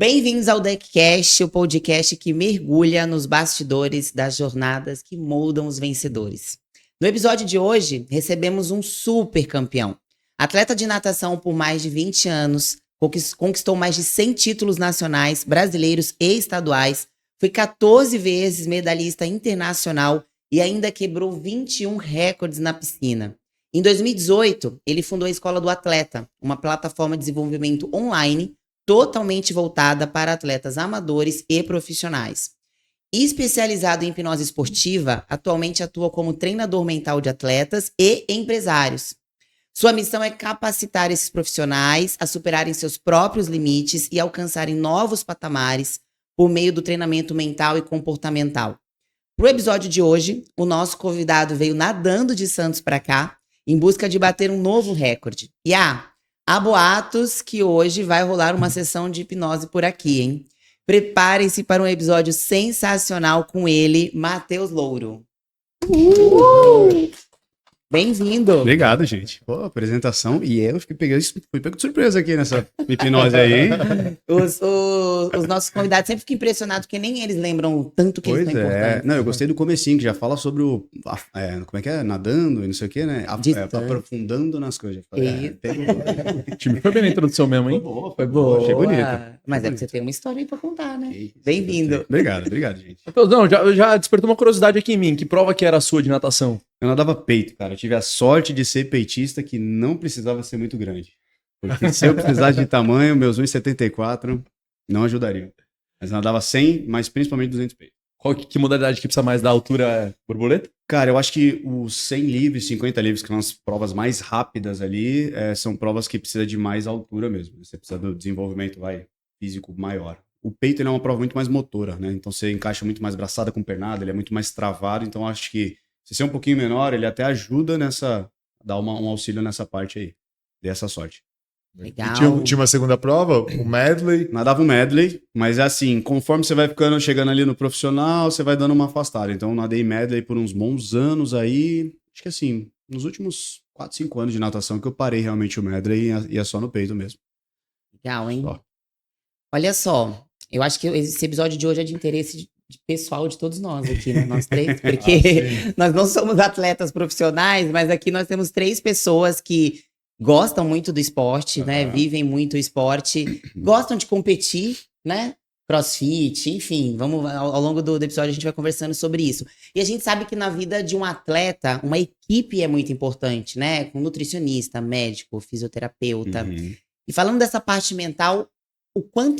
Bem-vindos ao Deckcast, o podcast que mergulha nos bastidores das jornadas que moldam os vencedores. No episódio de hoje, recebemos um super campeão. Atleta de natação por mais de 20 anos, conquistou mais de 100 títulos nacionais, brasileiros e estaduais, foi 14 vezes medalhista internacional e ainda quebrou 21 recordes na piscina. Em 2018, ele fundou a Escola do Atleta, uma plataforma de desenvolvimento online totalmente voltada para atletas amadores e profissionais. Especializado em hipnose esportiva, atualmente atua como treinador mental de atletas e empresários. Sua missão é capacitar esses profissionais a superarem seus próprios limites e alcançarem novos patamares por meio do treinamento mental e comportamental. Para o episódio de hoje, o nosso convidado veio nadando de Santos para cá em busca de bater um novo recorde. E há boatos que hoje vai rolar uma sessão de hipnose por aqui, hein? Preparem-se para um episódio sensacional com ele, Matheus Louro. Bem-vindo! Obrigado, gente. Pô, apresentação. E eu fui pego de surpresa aqui nessa hipnose aí, hein? Os nossos convidados sempre ficam impressionados, porque nem eles lembram tanto que eles são importantes. Não, eu gostei do comecinho, que já fala sobre o... como é que é? Nadando e não sei o quê, né? Aprofundando nas coisas. O time foi bem na introdução mesmo, hein? Foi boa. Achei bonito. Mas é que você tem uma história aí pra contar, né? Bem-vindo. Obrigado, gente. Não, já despertou uma curiosidade aqui em mim. Que prova que era a sua de natação? Eu nadava peito, cara. Eu tive a sorte de ser peitista que não precisava ser muito grande. Porque se eu precisasse de tamanho, meus 1,74 não ajudariam. Mas eu nadava 100, mas principalmente 200 peitos. Que modalidade que precisa mais da altura borboleta? Cara, eu acho que os 100 livres, 50 livres, que são as provas mais rápidas ali, são provas que precisam de mais altura mesmo. Você precisa do desenvolvimento físico maior. O peito ele é uma prova muito mais motora, né? Então você encaixa muito mais braçada com pernada, ele é muito mais travado. Então eu acho que se você é um pouquinho menor, ele até ajuda dar um auxílio nessa parte aí. Dê essa sorte. Legal. E tinha uma segunda prova, o medley. Nadava um medley, mas é assim, conforme você vai chegando ali no profissional, você vai dando uma afastada. Então, eu nadei medley por uns bons anos aí. Acho que assim, nos últimos 4, 5 anos de natação que eu parei realmente o medley e ia só no peito mesmo. Legal, hein? Só. Olha só, eu acho que esse episódio de hoje é de interesse pessoal de todos nós aqui, né? Nós três, porque nós não somos atletas profissionais, mas aqui nós temos 3 pessoas que gostam muito do esporte, né? Vivem muito o esporte, gostam de competir, né? CrossFit, enfim, ao longo do episódio a gente vai conversando sobre isso. E a gente sabe que na vida de um atleta, uma equipe é muito importante, né? Com nutricionista, médico, fisioterapeuta. Uhum. E falando dessa parte mental, o quão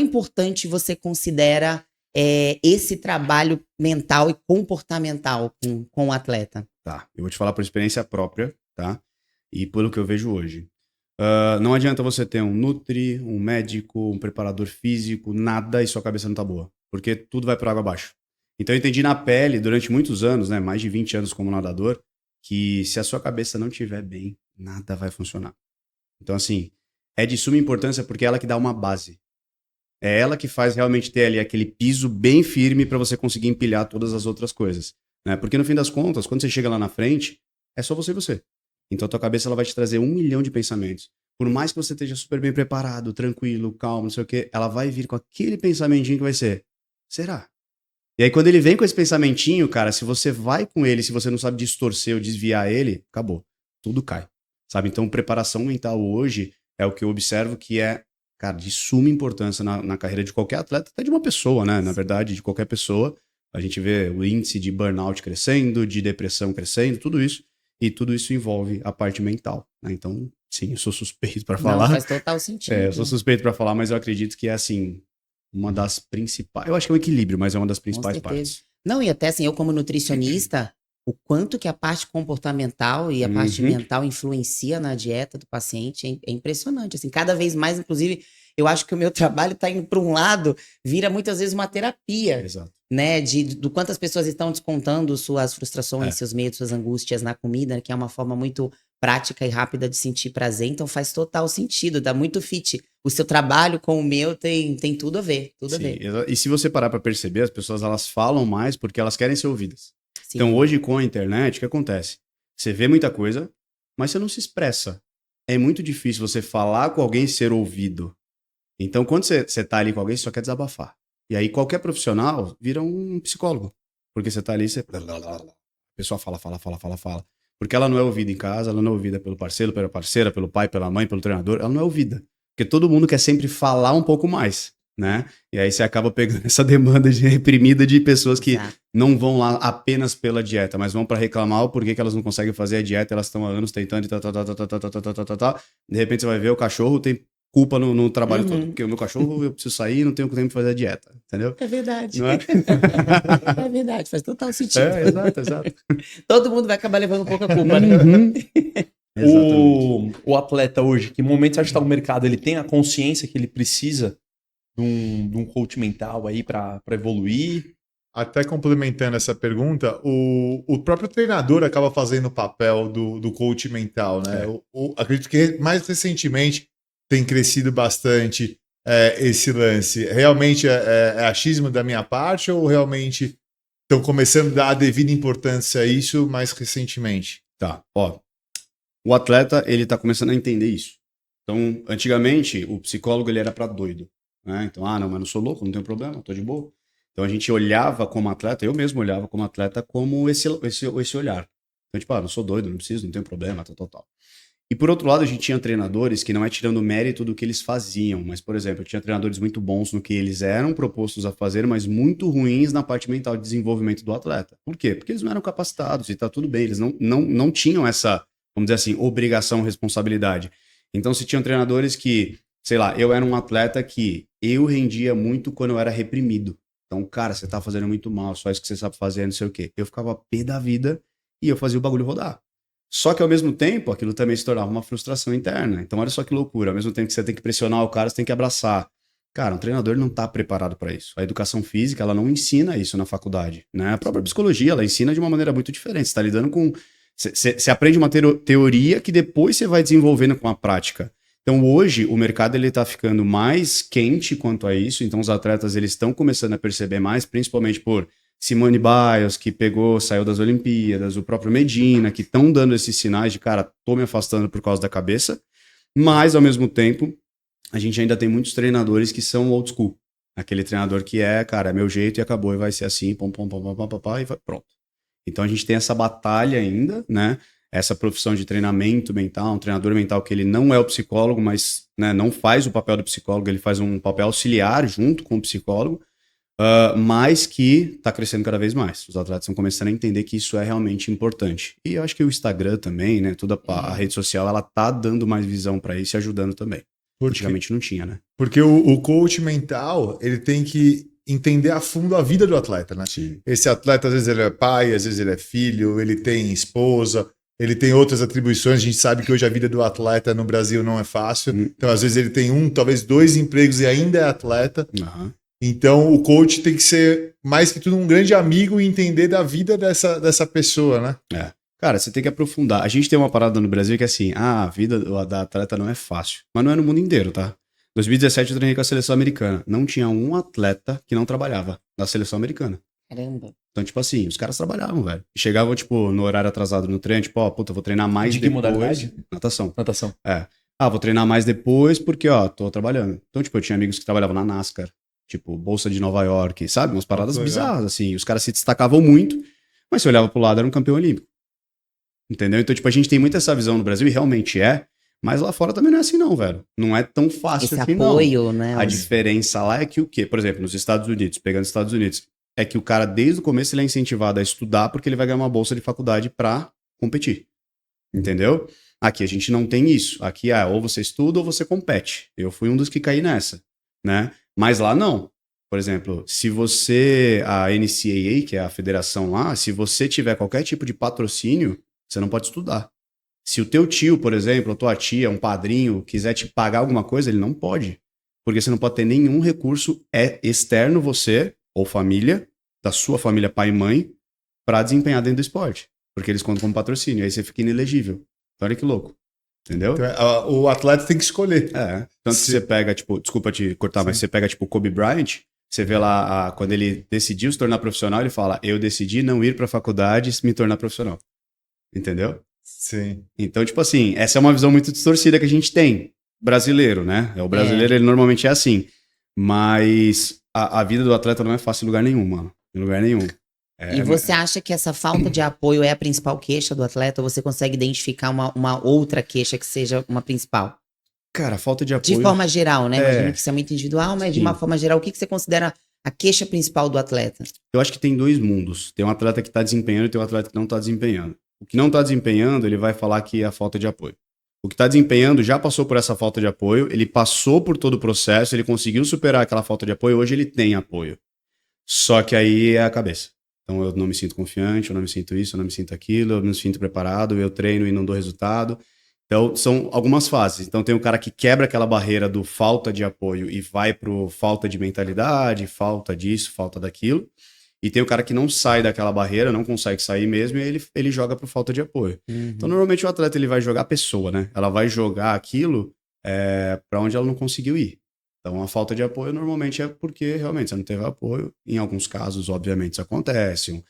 importante você considera esse trabalho mental e comportamental com o atleta? Tá, eu vou te falar por experiência própria, tá? E pelo que eu vejo hoje. Não adianta você ter um nutri, um médico, um preparador físico, nada e sua cabeça não tá boa. Porque tudo vai por água abaixo. Então eu entendi na pele, durante muitos anos, né, mais de 20 anos como nadador, que se a sua cabeça não estiver bem, nada vai funcionar. Então assim, é de suma importância porque é ela que dá uma base. É ela que faz realmente ter ali aquele piso bem firme para você conseguir empilhar todas as outras coisas. Né? Porque no fim das contas, quando você chega lá na frente, é só você e você. Então a tua cabeça ela vai te trazer 1 milhão de pensamentos. Por mais que você esteja super bem preparado, tranquilo, calmo, não sei o quê, ela vai vir com aquele pensamentinho que vai ser, será? E aí quando ele vem com esse pensamentinho, cara, se você vai com ele, se você não sabe distorcer ou desviar ele, acabou. Tudo cai. Sabe? Então preparação mental hoje é o que eu observo que é, cara, de suma importância na carreira de qualquer atleta, até de uma pessoa, né? Na verdade, de qualquer pessoa. A gente vê o índice de burnout crescendo, de depressão crescendo, tudo isso. E tudo isso envolve a parte mental, né? Então, sim, eu sou suspeito para falar. Não, faz total sentido. Eu sou suspeito para falar, mas eu acredito que é, assim, uma das principais... Eu acho que é um equilíbrio, mas é uma das principais partes. Não, e até assim, eu como nutricionista, o quanto que a parte comportamental e a parte mental influencia na dieta do paciente é impressionante. Assim, cada vez mais, inclusive, eu acho que o meu trabalho está indo para um lado, vira muitas vezes uma terapia. Exato. Né, do quanto as pessoas estão descontando suas frustrações, seus medos, suas angústias na comida, que é uma forma muito prática e rápida de sentir prazer, então faz total sentido, dá muito fit. O seu trabalho com o meu tem tudo a ver, tudo Sim, a ver. E se você parar para perceber, as pessoas elas falam mais porque elas querem ser ouvidas. Sim. Então hoje com a internet, o que acontece? Você vê muita coisa, mas você não se expressa. É muito difícil você falar com alguém e ser ouvido. Então, quando você tá ali com alguém, você só quer desabafar. E aí, qualquer profissional vira um psicólogo. Porque você tá ali, você... A pessoa fala. Porque ela não é ouvida em casa, ela não é ouvida pelo parceiro, pela parceira, pelo pai, pela mãe, pelo treinador. Ela não é ouvida. Porque todo mundo quer sempre falar um pouco mais, né? E aí você acaba pegando essa demanda reprimida de pessoas que Exato. não vão lá apenas pela dieta, mas vão para reclamar o porquê que elas não conseguem fazer a dieta, elas estão há anos tentando e tá. De repente você vai ver o cachorro tem culpa no trabalho todo. Porque o meu cachorro, eu preciso sair e não tenho tempo de fazer a dieta, entendeu? É verdade. Não é? É verdade, faz total sentido. Exato. Todo mundo vai acabar levando um pouco a culpa, né? Exatamente. O atleta hoje, que momento você acha que tá no mercado? Ele tem a consciência que ele precisa de um coach mental aí pra evoluir? Até complementando essa pergunta, o próprio treinador acaba fazendo o papel do coach mental, né? Acredito que mais recentemente tem crescido bastante esse lance. Realmente é achismo da minha parte ou realmente estão começando a dar a devida importância a isso mais recentemente? Tá, ó. O atleta, ele tá começando a entender isso. Então, antigamente, o psicólogo, ele era pra doido, né? Então, não, mas não sou louco, não tenho problema, tô de boa. Então, a gente olhava como atleta, eu mesmo olhava como atleta, como esse olhar. Então, tipo, não sou doido, não preciso, não tenho problema, tal. E por outro lado, a gente tinha treinadores que não é tirando o mérito do que eles faziam, mas, por exemplo, eu tinha treinadores muito bons no que eles eram propostos a fazer, mas muito ruins na parte mental de desenvolvimento do atleta. Por quê? Porque eles não eram capacitados e tá tudo bem, eles não tinham essa, vamos dizer assim, obrigação, responsabilidade. Então, se tinham treinadores que, sei lá, eu era um atleta que eu rendia muito quando eu era reprimido. Então, cara, você tá fazendo muito mal, só isso que você sabe fazer, não sei o quê. Eu ficava pé da vida e eu fazia o bagulho rodar. Só que ao mesmo tempo, aquilo também se tornava uma frustração interna. Então, olha só que loucura. Ao mesmo tempo que você tem que pressionar o cara, você tem que abraçar. Cara, um treinador não está preparado para isso. A educação física, ela não ensina isso na faculdade, né? A própria psicologia, ela ensina de uma maneira muito diferente. Você está lidando com... Você aprende uma teoria que depois você vai desenvolvendo com a prática. Então, hoje, o mercado ele está ficando mais quente quanto a isso. Então, os atletas eles estão começando a perceber mais, principalmente por Simone Biles, que saiu das Olimpíadas, o próprio Medina, que estão dando esses sinais de, cara, tô me afastando por causa da cabeça. Mas, ao mesmo tempo, a gente ainda tem muitos treinadores que são old school. Aquele treinador que cara, é meu jeito e acabou, e vai ser assim, e vai, pronto. Então, a gente tem essa batalha ainda, né? Essa profissão de treinamento mental, um treinador mental que ele não é o psicólogo, mas né, não faz o papel do psicólogo, ele faz um papel auxiliar junto com o psicólogo, mas que está crescendo cada vez mais. Os atletas estão começando a entender que isso é realmente importante. E eu acho que o Instagram também, né, toda a rede social, ela tá dando mais visão para isso e ajudando também. Antigamente não tinha, né? Porque o coach mental, ele tem que entender a fundo a vida do atleta, né? Sim. Esse atleta, às vezes ele é pai, às vezes ele é filho, ele tem esposa, ele tem outras atribuições. A gente sabe que hoje a vida do atleta no Brasil não é fácil. Então, às vezes ele tem talvez 2 empregos e ainda é atleta. Uhum. Então, o coach tem que ser, mais que tudo, um grande amigo e entender da vida dessa pessoa, né? Cara, você tem que aprofundar. A gente tem uma parada no Brasil que é assim, a vida da atleta não é fácil. Mas não é no mundo inteiro, tá? 2017 eu treinei com a seleção americana. Não tinha um atleta que não trabalhava na seleção americana. Caramba. Então, tipo assim, os caras trabalhavam, velho. Chegavam, tipo, no horário atrasado no treino, tipo, vou treinar mais De que depois. modalidade? Natação. Natação. Vou treinar mais depois porque, tô trabalhando. Então, tipo, eu tinha amigos que trabalhavam na NASCAR, tipo, Bolsa de Nova York, sabe? Umas paradas bizarras, assim. Os caras se destacavam muito, mas se olhava pro lado, era um campeão olímpico. Entendeu? Então, tipo, a gente tem muito essa visão no Brasil, e realmente mas lá fora também não é assim não, velho. Não é tão fácil Esse assim, apoio, não. né? A diferença lá é que o quê? Por exemplo, nos Estados Unidos, pegando os Estados Unidos, é que o cara, desde o começo, ele é incentivado a estudar porque ele vai ganhar uma bolsa de faculdade pra competir. Entendeu? Aqui a gente não tem isso. Aqui ou você estuda ou você compete. Eu fui um dos que caí nessa, né? Mas lá não. Por exemplo, se você, a NCAA, que é a federação lá, se você tiver qualquer tipo de patrocínio, você não pode estudar. Se o teu tio, por exemplo, a tua tia, um padrinho, quiser te pagar alguma coisa, ele não pode. Porque você não pode ter nenhum recurso externo você, ou família, da sua família, pai e mãe, para desempenhar dentro do esporte. Porque eles contam como patrocínio, aí você fica inelegível. Então, olha que louco. Entendeu? Então, o atleta tem que escolher. Tanto que você pega, tipo, desculpa te cortar, mas você pega, tipo, o Kobe Bryant, você vê lá, quando ele decidiu se tornar profissional, ele fala, eu decidi não ir pra faculdade e me tornar profissional. Entendeu? Sim. Então, tipo assim, essa é uma visão muito distorcida que a gente tem. brasileiro, né? O brasileiro, ele normalmente é assim. Mas a vida do atleta não é fácil em lugar nenhum, mano. Em lugar nenhum. E você acha que essa falta de apoio é a principal queixa do atleta? Ou você consegue identificar uma outra queixa que seja uma principal? Cara, falta de apoio... De forma geral, né? É. Imagino que isso é muito individual, mas de Sim. uma forma geral, o que você considera a queixa principal do atleta? Eu acho que tem dois mundos. Tem um atleta que está desempenhando e tem um atleta que não está desempenhando. O que não está desempenhando, ele vai falar que é a falta de apoio. O que está desempenhando já passou por essa falta de apoio, ele passou por todo o processo, ele conseguiu superar aquela falta de apoio, hoje ele tem apoio. Só que aí é a cabeça. Então eu não me sinto confiante, eu não me sinto isso, eu não me sinto aquilo, eu não me sinto preparado, eu treino e não dou resultado. Então são algumas fases. Então tem o cara que quebra aquela barreira do falta de apoio e vai pro falta de mentalidade, falta disso, falta daquilo. E tem o cara que não sai daquela barreira, não consegue sair mesmo, e ele joga por falta de apoio. Então, normalmente o atleta ele vai jogar a pessoa, né? Ela vai jogar aquilo para onde ela não conseguiu ir. Então, a falta de apoio normalmente é porque realmente você não teve apoio. Em alguns casos, obviamente, isso acontece.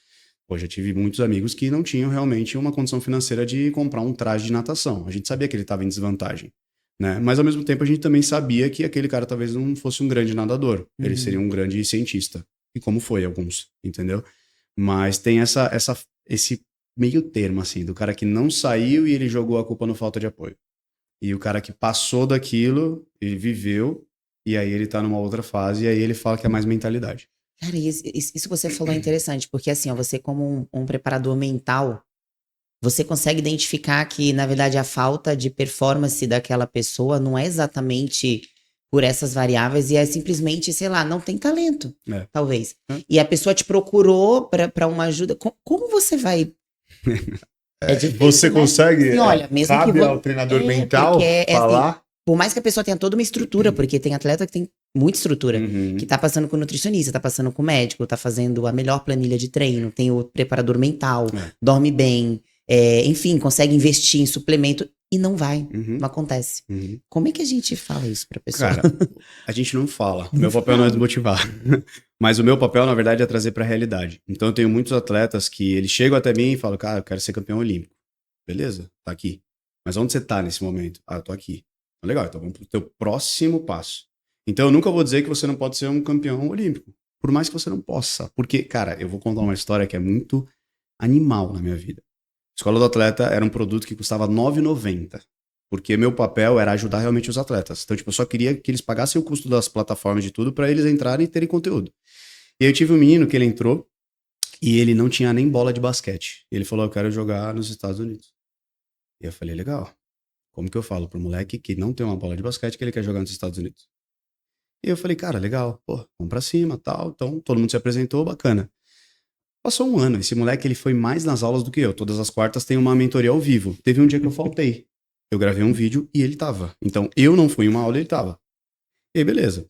Pô, já tive muitos amigos que não tinham realmente uma condição financeira de comprar um traje de natação. A gente sabia que ele estava em desvantagem, né? Mas, ao mesmo tempo, a gente também sabia que aquele cara talvez não fosse um grande nadador. Ele seria um grande cientista. E como foi alguns, entendeu? Mas tem esse meio termo, assim, do cara que não saiu e ele jogou a culpa no falta de apoio. E o cara que passou daquilo, ele viveu, e aí ele tá numa outra fase, e aí ele fala que é mais mentalidade. Cara, isso que você falou é interessante, porque assim, ó, você como um preparador mental, você consegue identificar que, na verdade, a falta de performance daquela pessoa não é exatamente por essas variáveis e é simplesmente, sei lá, não tem talento, talvez. E a pessoa te procurou pra uma ajuda. Como você vai... É difícil, Você né? consegue, Assim, olha, mesmo cabe que ao treinador mental porque falar? assim, por mais que a pessoa tenha toda uma estrutura, porque tem atleta que tem muita estrutura, que tá passando com nutricionista, tá passando com médico, tá fazendo a melhor planilha de treino, tem o preparador mental, dorme bem, enfim, consegue investir em suplemento e não vai, não acontece. Como é que a gente fala isso pra pessoa? Cara, a gente não fala. Meu papel não é desmotivar. Mas o meu papel, na verdade, é trazer pra realidade. Então eu tenho muitos atletas que eles chegam até mim e falam, cara, eu quero ser campeão olímpico. Beleza, tá aqui. Mas onde você tá nesse momento? Ah, eu tô aqui. Legal, então vamos pro teu próximo passo. Então eu nunca vou dizer que você não pode ser um campeão olímpico. Por mais que você não possa. Porque, cara, eu vou contar uma história que é muito animal na minha vida. A Escola do Atleta era um produto que custava R$ 9,90. Porque meu papel era ajudar realmente os atletas. Então, tipo, eu só queria que eles pagassem o custo das plataformas de tudo para eles entrarem e terem conteúdo. E aí eu tive um menino que ele entrou e ele não tinha nem bola de basquete. Ele falou, eu quero jogar nos Estados Unidos. E eu falei, legal. Como que eu falo pro moleque que não tem uma bola de basquete que ele quer jogar nos Estados Unidos? E eu falei, cara, legal. Pô, vamos pra cima, tal. Então, todo mundo se apresentou, bacana. Passou um ano. Esse moleque, ele foi mais nas aulas do que eu. Todas as quartas tem uma mentoria ao vivo. Teve um dia que eu faltei. Eu gravei um vídeo e ele tava. Então, eu não fui em uma aula e ele tava. E aí, beleza.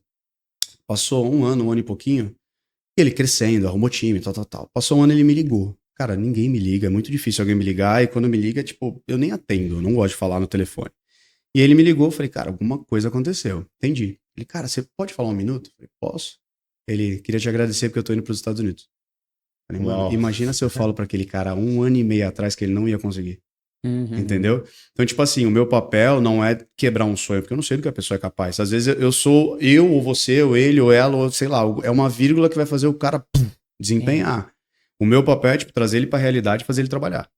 Passou um ano e pouquinho. Ele crescendo, arrumou time, tal. Passou um ano, ele me ligou. Cara, ninguém me liga. É muito difícil alguém me ligar. E quando me liga, tipo, eu nem atendo. Eu não gosto de falar no telefone. E ele me ligou. Eu falei, cara, alguma coisa aconteceu. Entendi. Ele, cara, você pode falar um minuto? Eu falei, posso. Ele, queria te agradecer porque eu tô indo pros Estados Unidos. Eu falei, mano, imagina se eu falo pra aquele cara 1 ano e meio atrás que ele não ia conseguir. Entendeu? Então, tipo assim, o meu papel não é quebrar um sonho, porque eu não sei do que a pessoa é capaz. Às vezes eu sou eu, ou você, ou ele, ou ela, ou sei lá, é uma vírgula que vai fazer o cara desempenhar. O meu papel é, tipo, trazer ele pra realidade e fazer ele trabalhar.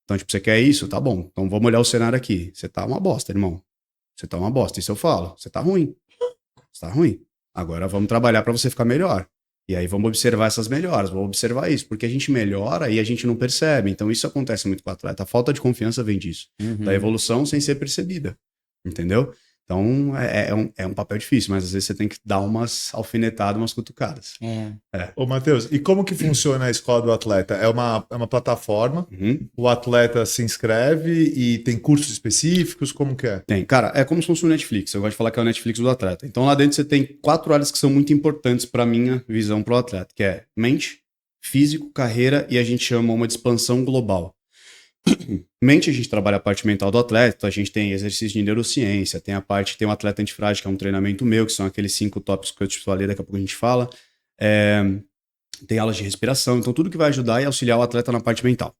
Então, tipo, você quer isso? Tá bom. Então vamos olhar o cenário aqui. Você tá uma bosta, irmão. Você tá uma bosta. Isso eu falo. Você tá ruim. Você tá ruim. Agora vamos trabalhar pra você ficar melhor. E aí vamos observar essas melhoras, vamos observar isso, porque a gente melhora e a gente não percebe. Então isso acontece muito com o atleta. A falta de confiança vem disso, da evolução sem ser percebida, entendeu? Então é um papel difícil, mas às vezes você tem que dar umas alfinetadas, umas cutucadas. Ô, Matheus, e como que funciona a Escola do Atleta? É uma plataforma, o atleta se inscreve e tem cursos específicos, como que é? Tem. Cara, é como se fosse o Netflix. Eu gosto de falar que é o Netflix do atleta. Então lá dentro você tem 4 áreas que são muito importantes para minha visão pro atleta, que é mente, físico, carreira e a gente chama uma de expansão global. Mente, a gente trabalha a parte mental do atleta, a gente tem exercício de neurociência, tem o atleta antifrágil, que é um treinamento meu, que são aqueles 5 tópicos que eu te falei, daqui a pouco a gente fala. Tem aulas de respiração, então tudo que vai ajudar e auxiliar o atleta na parte mental.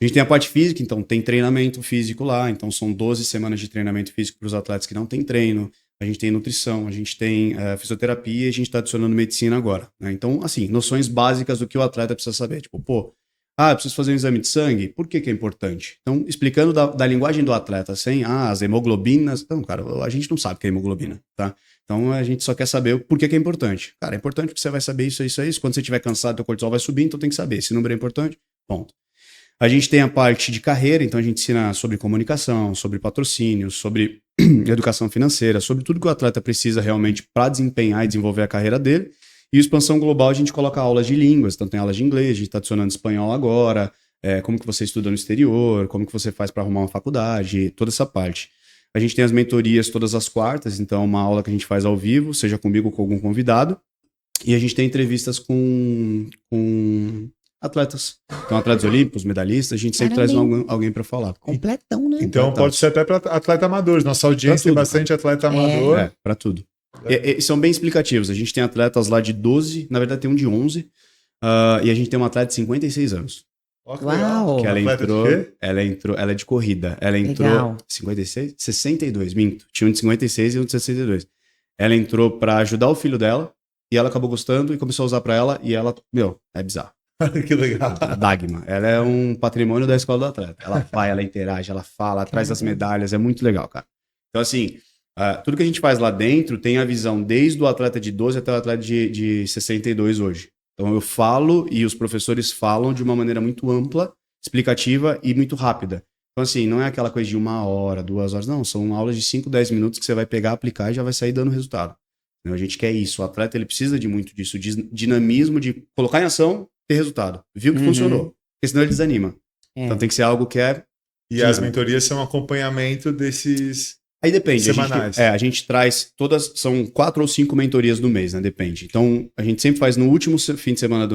A gente tem a parte física, então tem treinamento físico lá, então são 12 semanas de treinamento físico para os atletas que não têm treino. A gente tem nutrição, a gente tem fisioterapia e a gente está adicionando medicina agora, né? Então, assim, noções básicas do que o atleta precisa saber. Tipo, pô, eu preciso fazer um exame de sangue, por que que é importante? Então, explicando da linguagem do atleta, sem as hemoglobinas. Não, cara, a gente não sabe o que é hemoglobina, tá? Então, a gente só quer saber por que que é importante. Cara, é importante porque você vai saber isso. Quando você estiver cansado, teu cortisol vai subir, então tem que saber. Esse número é importante, ponto. A gente tem a parte de carreira, então a gente ensina sobre comunicação, sobre patrocínio, sobre educação financeira, sobre tudo que o atleta precisa realmente para desempenhar e desenvolver a carreira dele. E expansão global, a gente coloca aulas de línguas, então tem aulas de inglês, a gente está adicionando espanhol agora, como que você estuda no exterior, como que você faz para arrumar uma faculdade, toda essa parte. A gente tem as mentorias todas as quartas, então uma aula que a gente faz ao vivo, seja comigo ou com algum convidado. E a gente tem entrevistas com atletas. Então, atletas olímpicos, medalhistas, a gente sempre traz alguém para falar. Completão, né? Então pode ser até para atleta amadores. Nossa audiência tem bastante atleta amador. Para tudo. E são bem explicativos. A gente tem atletas lá de 12, na verdade tem um de 11, e a gente tem uma atleta de 56 anos. Uau! Que ela é de corrida. Ela entrou... Legal. 56? 62, minto. Tinha um de 56 e um de 62. Ela entrou para ajudar o filho dela, e ela acabou gostando e começou a usar para ela, e ela, é bizarro. Que legal. A Dagma, ela é um patrimônio da escola do atleta. Ela vai, ela interage, ela fala, traz as medalhas, é muito legal, cara. Então, assim, tudo que a gente faz lá dentro tem a visão desde o atleta de 12 até o atleta de 62 hoje. Então, eu falo e os professores falam de uma maneira muito ampla, explicativa e muito rápida. Então, assim, não é aquela coisa de 1 hora, 2 horas, não. São aulas de 5, 10 minutos que você vai pegar, aplicar e já vai sair dando resultado. Então, a gente quer isso. O atleta, ele precisa de muito disso, de dinamismo, de colocar em ação, ter resultado. Viu que funcionou. Porque senão ele desanima. Então tem que ser algo que é... E as mentorias são um acompanhamento desses... Aí depende. Semanais. A gente traz todas... São 4 ou 5 mentorias no mês, né? Depende. Então, a gente sempre faz no último fim de semana...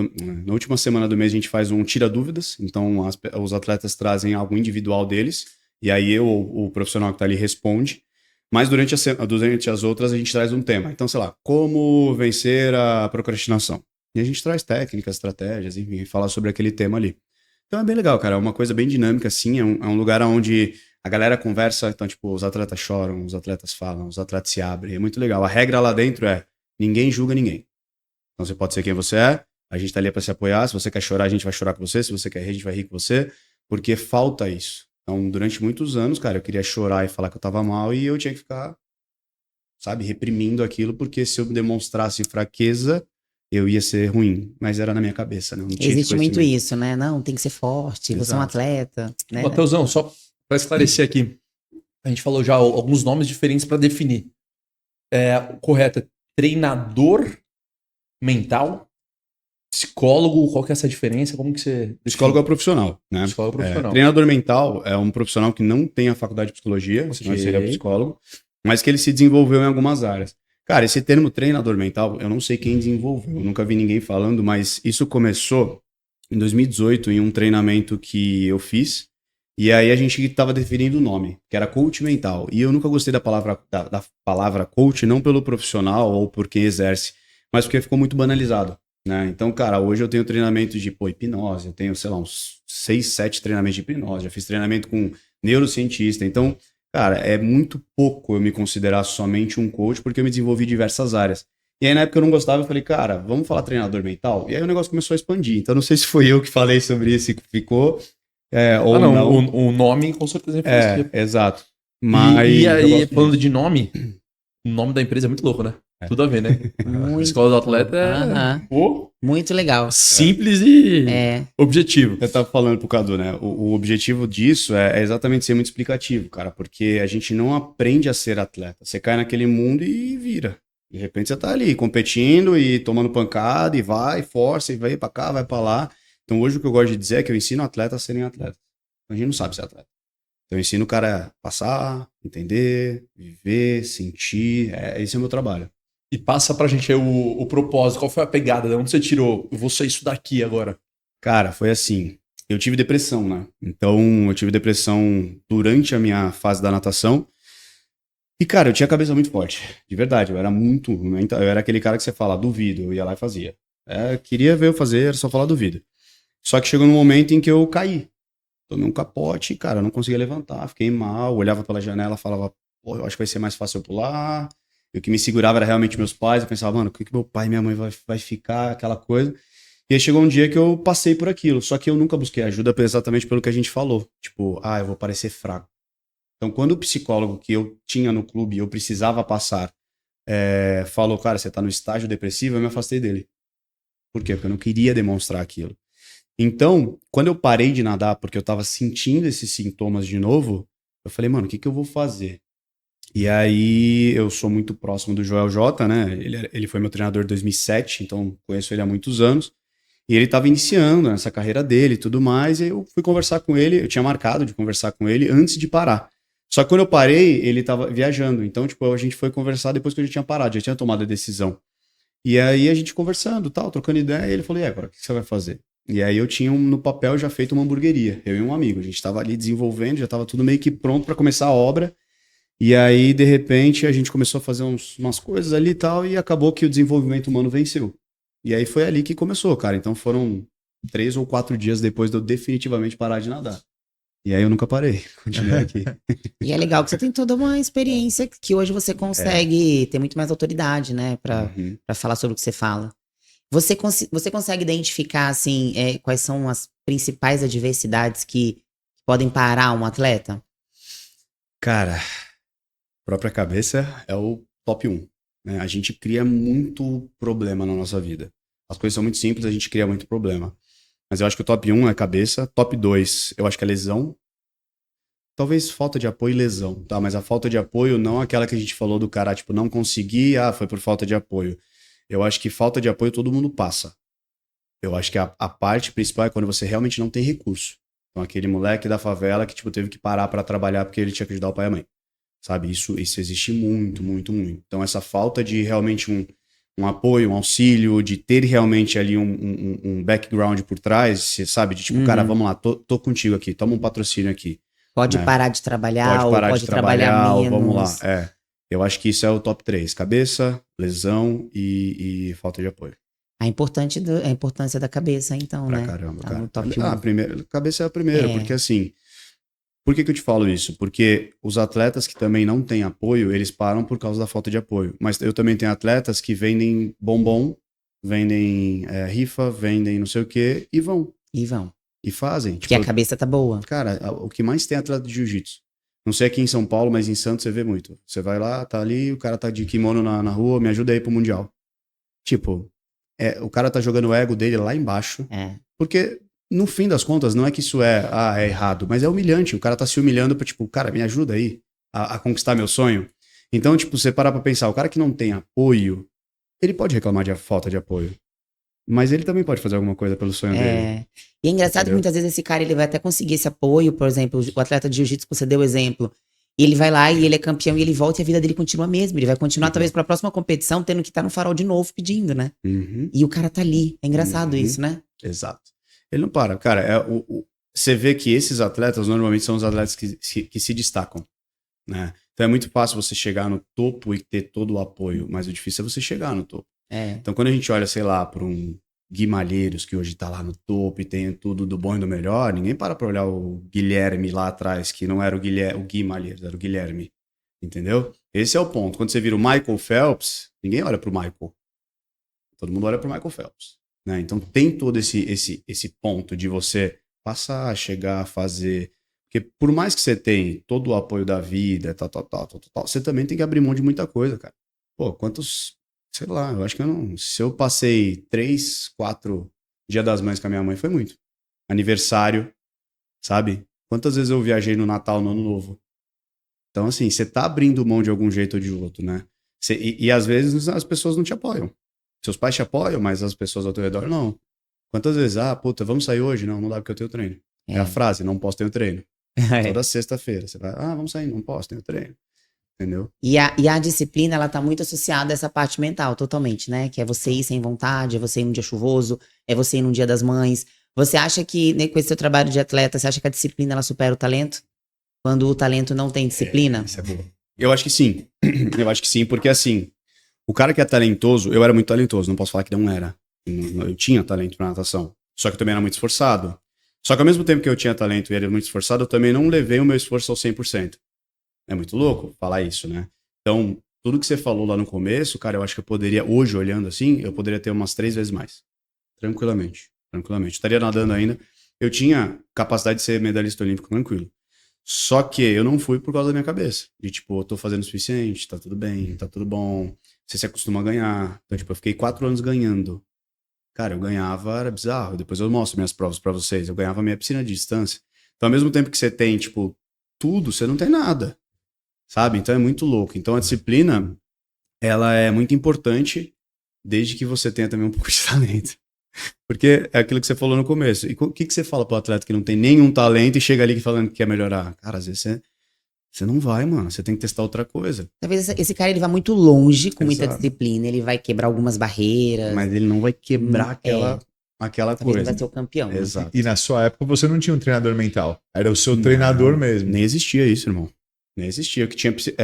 Na última semana do mês, a gente faz um tira dúvidas. Então, os atletas trazem algo individual deles. E aí o profissional que tá ali responde. Mas durante as outras, a gente traz um tema. Então, sei lá, como vencer a procrastinação. E a gente traz técnicas, estratégias, enfim, fala sobre aquele tema ali. Então é bem legal, cara. É uma coisa bem dinâmica, assim. É um lugar onde a galera conversa. Então, tipo, os atletas choram, os atletas falam, os atletas se abrem. É muito legal. A regra lá dentro é ninguém julga ninguém. Então você pode ser quem você é. A gente tá ali pra se apoiar. Se você quer chorar, a gente vai chorar com você. Se você quer rir, a gente vai rir com você. Porque falta isso. Então, durante muitos anos, cara, eu queria chorar e falar que eu tava mal e eu tinha que ficar, sabe, reprimindo aquilo. Porque se eu demonstrasse fraqueza... eu ia ser ruim, mas era na minha cabeça, né? Não tinha Existe muito isso, né? Não, tem que ser forte, você é um atleta, né? Mateusão, só para esclarecer aqui, a gente falou já alguns nomes diferentes para definir. O correto é treinador mental, psicólogo, qual que é essa diferença? Como que você define? Psicólogo é profissional, né? Psicólogo é profissional. Treinador mental é um profissional que não tem a faculdade de psicologia, senão ele seria psicólogo, mas que ele se desenvolveu em algumas áreas. Cara, esse termo treinador mental, eu não sei quem desenvolveu, eu nunca vi ninguém falando, mas isso começou em 2018 em um treinamento que eu fiz, e aí a gente estava definindo o nome, que era coach mental. E eu nunca gostei da palavra coach, não pelo profissional ou por quem exerce, mas porque ficou muito banalizado, né? Então, cara, hoje eu tenho treinamento de hipnose, eu tenho, sei lá, uns 6, 7 treinamentos de hipnose, já fiz treinamento com neurocientista, então... Cara, é muito pouco eu me considerar somente um coach, porque eu me desenvolvi em diversas áreas. E aí, na época, eu não gostava, eu falei, cara, vamos falar treinador mental? E aí o negócio começou a expandir. Então, não sei se foi eu que falei sobre isso e ficou, ou não. O nome, com certeza, influencia. Exato. Mas... E aí, falando de nome, o nome da empresa é muito louco, né? Tudo a ver, né? A escola do atleta é muito legal. Simples e objetivo. Eu tava falando pro Cadu, né? O objetivo disso é exatamente ser muito explicativo, cara, porque a gente não aprende a ser atleta. Você cai naquele mundo e vira. De repente você tá ali competindo e tomando pancada e vai, força e vai pra cá, vai pra lá. Então hoje o que eu gosto de dizer é que eu ensino atletas a serem atletas. A gente não sabe ser atleta. Então eu ensino o cara a passar, entender, viver, sentir. Esse é o meu trabalho. E passa pra gente aí o propósito. Qual foi a pegada? De onde você tirou? Eu vou ser isso daqui agora. Cara, foi assim. Eu tive depressão, né? Então, eu tive depressão durante a minha fase da natação. E, cara, eu tinha a cabeça muito forte. De verdade, eu era muito... Eu era aquele cara que você fala, duvido. Eu ia lá e fazia. Queria ver eu fazer, era só falar duvido. Só que chegou num momento em que eu caí. tomei um capote, cara, eu não conseguia levantar, fiquei mal, olhava pela janela, falava, pô, eu acho que vai ser mais fácil eu pular. E o que me segurava era realmente meus pais. Eu pensava, mano, o que meu pai e minha mãe vai ficar, aquela coisa. E aí chegou um dia que eu passei por aquilo. Só que eu nunca busquei ajuda exatamente pelo que a gente falou. Tipo, eu vou parecer fraco. Então, quando o psicólogo que eu tinha no clube, eu precisava passar, falou, cara, você tá no estágio depressivo, eu me afastei dele. Por quê? Porque eu não queria demonstrar aquilo. Então, quando eu parei de nadar, porque eu tava sentindo esses sintomas de novo, eu falei, mano, o que eu vou fazer? E aí, eu sou muito próximo do Joel J, né? Ele foi meu treinador em 2007, então conheço ele há muitos anos. E ele estava iniciando nessa carreira dele e tudo mais, e eu fui conversar com ele, eu tinha marcado de conversar com ele antes de parar. Só que quando eu parei, ele estava viajando, então, tipo, a gente foi conversar depois que eu já tinha parado, já tinha tomado a decisão. E aí, a gente conversando, tal, trocando ideia, e ele falou, e agora, o que você vai fazer? E aí, eu tinha no papel já feito uma hamburgueria, eu e um amigo, a gente estava ali desenvolvendo, já estava tudo meio que pronto para começar a obra. E aí, de repente, a gente começou a fazer umas coisas ali e tal, e acabou que o desenvolvimento humano venceu. E aí foi ali que começou, cara. Então foram 3 ou 4 dias depois de eu definitivamente parar de nadar. E aí eu nunca parei, continuei aqui. E é legal que você tem toda uma experiência que hoje você consegue ter muito mais autoridade, né? Pra falar sobre o que você fala. Você consegue identificar, assim, quais são as principais adversidades que podem parar um atleta? Cara, própria cabeça é o top 1. Né? A gente cria muito problema na nossa vida. As coisas são muito simples, a gente cria muito problema. Mas eu acho que o top 1 é cabeça, top 2 eu acho que é lesão. Talvez falta de apoio e lesão, tá? Mas a falta de apoio não é aquela que a gente falou do cara, tipo, não conseguir, foi por falta de apoio. Eu acho que falta de apoio todo mundo passa. Eu acho que a parte principal é quando você realmente não tem recurso. Então aquele moleque da favela que, tipo, teve que parar pra trabalhar porque ele tinha que ajudar o pai e a mãe. Sabe, isso existe muito, muito, muito. Então, essa falta de realmente um apoio, um auxílio, de ter realmente ali um background por trás, sabe? De tipo, cara, vamos lá, tô contigo aqui, toma um patrocínio aqui. Pode né? parar de trabalhar, Pode parar ou de pode trabalhar menos. vamos lá. Eu acho que isso é o top 3. Cabeça, lesão e falta de apoio. A importância da cabeça, então, Pra né? caramba, Tá cara. no top 1. Primeiro, cabeça é a primeira, porque assim... Por que eu te falo isso? Porque os atletas que também não têm apoio, eles param por causa da falta de apoio. Mas eu também tenho atletas que vendem bombom, vendem rifa, vendem não sei o quê, e vão. E vão. E fazem. Porque a cabeça tá boa. Cara, o que mais tem é atleta de jiu-jitsu. Não sei aqui em São Paulo, mas em Santos você vê muito. Você vai lá, tá ali, o cara tá de kimono na rua, me ajuda aí pro Mundial. Tipo, o cara tá jogando o ego dele lá embaixo. Porque... No fim das contas, não é que isso é errado, mas é humilhante. O cara tá se humilhando pra, tipo, cara, me ajuda aí a conquistar meu sonho. Então, tipo, você parar pra pensar, o cara que não tem apoio, ele pode reclamar de falta de apoio. Mas ele também pode fazer alguma coisa pelo sonho dele. E é engraçado que Entendeu? muitas vezes esse cara, ele vai até conseguir esse apoio, por exemplo, o atleta de jiu-jitsu que você deu o exemplo. E ele vai lá e ele é campeão e ele volta e a vida dele continua a mesma. Ele vai continuar, talvez, pra próxima competição, tendo que estar no farol de novo pedindo, né? E o cara tá ali. É engraçado isso, né? Exato. Ele não para. Cara, você vê que esses atletas normalmente são os atletas que se destacam, né? Então é muito fácil você chegar no topo e ter todo o apoio, mas o difícil é você chegar no topo. Então quando a gente olha, sei lá, para um Gui Malheiros, que hoje tá lá no topo e tem tudo do bom e do melhor, ninguém para olhar o Guilherme lá atrás, que não era o Gui Malheiros, era o Guilherme. Entendeu? Esse é o ponto. Quando você vira o Michael Phelps, ninguém olha pro Michael. Todo mundo olha pro Michael Phelps. Né? Então tem todo esse ponto de você passar, chegar, fazer. Porque por mais que você tenha todo o apoio da vida, tal, você também tem que abrir mão de muita coisa, cara. Pô, quantos... Sei lá, eu acho que eu não... Se eu passei 3, 4 Dia das Mães com a minha mãe, foi muito. Aniversário, sabe? Quantas vezes eu viajei no Natal, no Ano Novo? Então, assim, você tá abrindo mão de algum jeito ou de outro, né? E às vezes as pessoas não te apoiam. Seus pais te apoiam, mas as pessoas ao teu redor não. Quantas vezes, puta, vamos sair hoje? Não dá porque eu tenho treino. É a frase, não posso, tenho treino. Toda sexta-feira, você vai, vamos sair, não posso, tenho treino. Entendeu? E a disciplina, ela tá muito associada a essa parte mental, totalmente, né? Que é você ir sem vontade, é você ir num dia chuvoso, é você ir num dia das mães. Você acha que, né, com esse seu trabalho de atleta, você acha que a disciplina, ela supera o talento? Quando o talento não tem disciplina? Isso é boa. Eu acho que sim. Eu acho que sim, porque assim... O cara que é talentoso, eu era muito talentoso, não posso falar que não era. Eu tinha talento pra natação. Só que eu também era muito esforçado. Só que ao mesmo tempo que eu tinha talento e era muito esforçado, eu também não levei o meu esforço ao 100%. É muito louco falar isso, né? Então, tudo que você falou lá no começo, cara, eu acho que eu poderia, hoje olhando assim, eu poderia ter umas 3 vezes mais. Tranquilamente. Estaria nadando ainda. Eu tinha capacidade de ser medalhista olímpico tranquilo. Só que eu não fui por causa da minha cabeça. De tipo, eu tô fazendo o suficiente, tá tudo bem, tá tudo bom. Você se acostuma a ganhar. Então, tipo, eu fiquei 4 anos ganhando. Cara, eu ganhava, era bizarro. Depois eu mostro minhas provas pra vocês. Eu ganhava minha piscina de distância. Então, ao mesmo tempo que você tem, tipo, tudo, você não tem nada. Sabe? Então é muito louco. Então a disciplina, ela é muito importante desde que você tenha também um pouco de talento. Porque é aquilo que você falou no começo. E o que você fala pro atleta que não tem nenhum talento e chega ali falando que quer melhorar? Cara, às vezes você não vai, mano. Você tem que testar outra coisa. Talvez esse cara ele vá muito longe com muita Exato. disciplina, ele vai quebrar algumas barreiras, Mas ele não vai quebrar aquela talvez ele coisa. vai ser o campeão. Né? Exato. E na sua época você não tinha um treinador mental. Era o seu treinador mesmo. Nem existia isso, irmão. Nem existia.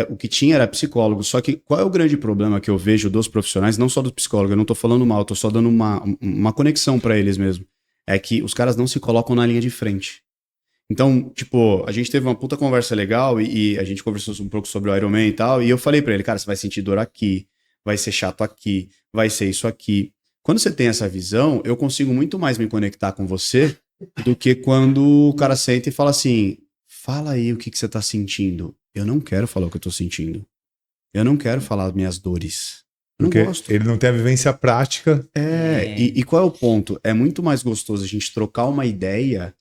O que tinha era psicólogo. Só que qual é o grande problema que eu vejo dos profissionais, não só do psicólogo, eu não tô falando mal, eu tô só dando uma conexão pra eles mesmo. É que os caras não se colocam na linha de frente. Então, tipo, a gente teve uma puta conversa legal e a gente conversou um pouco sobre o Ironman e tal, e eu falei pra ele, cara, você vai sentir dor aqui, vai ser chato aqui, vai ser isso aqui. Quando você tem essa visão, eu consigo muito mais me conectar com você do que quando o cara senta e fala assim, fala aí o que você tá sentindo. Eu não quero falar o que eu tô sentindo. Eu não quero falar minhas dores. Eu não Porque gosto. ele não tem a vivência prática. E qual é o ponto? É muito mais gostoso a gente trocar uma ideia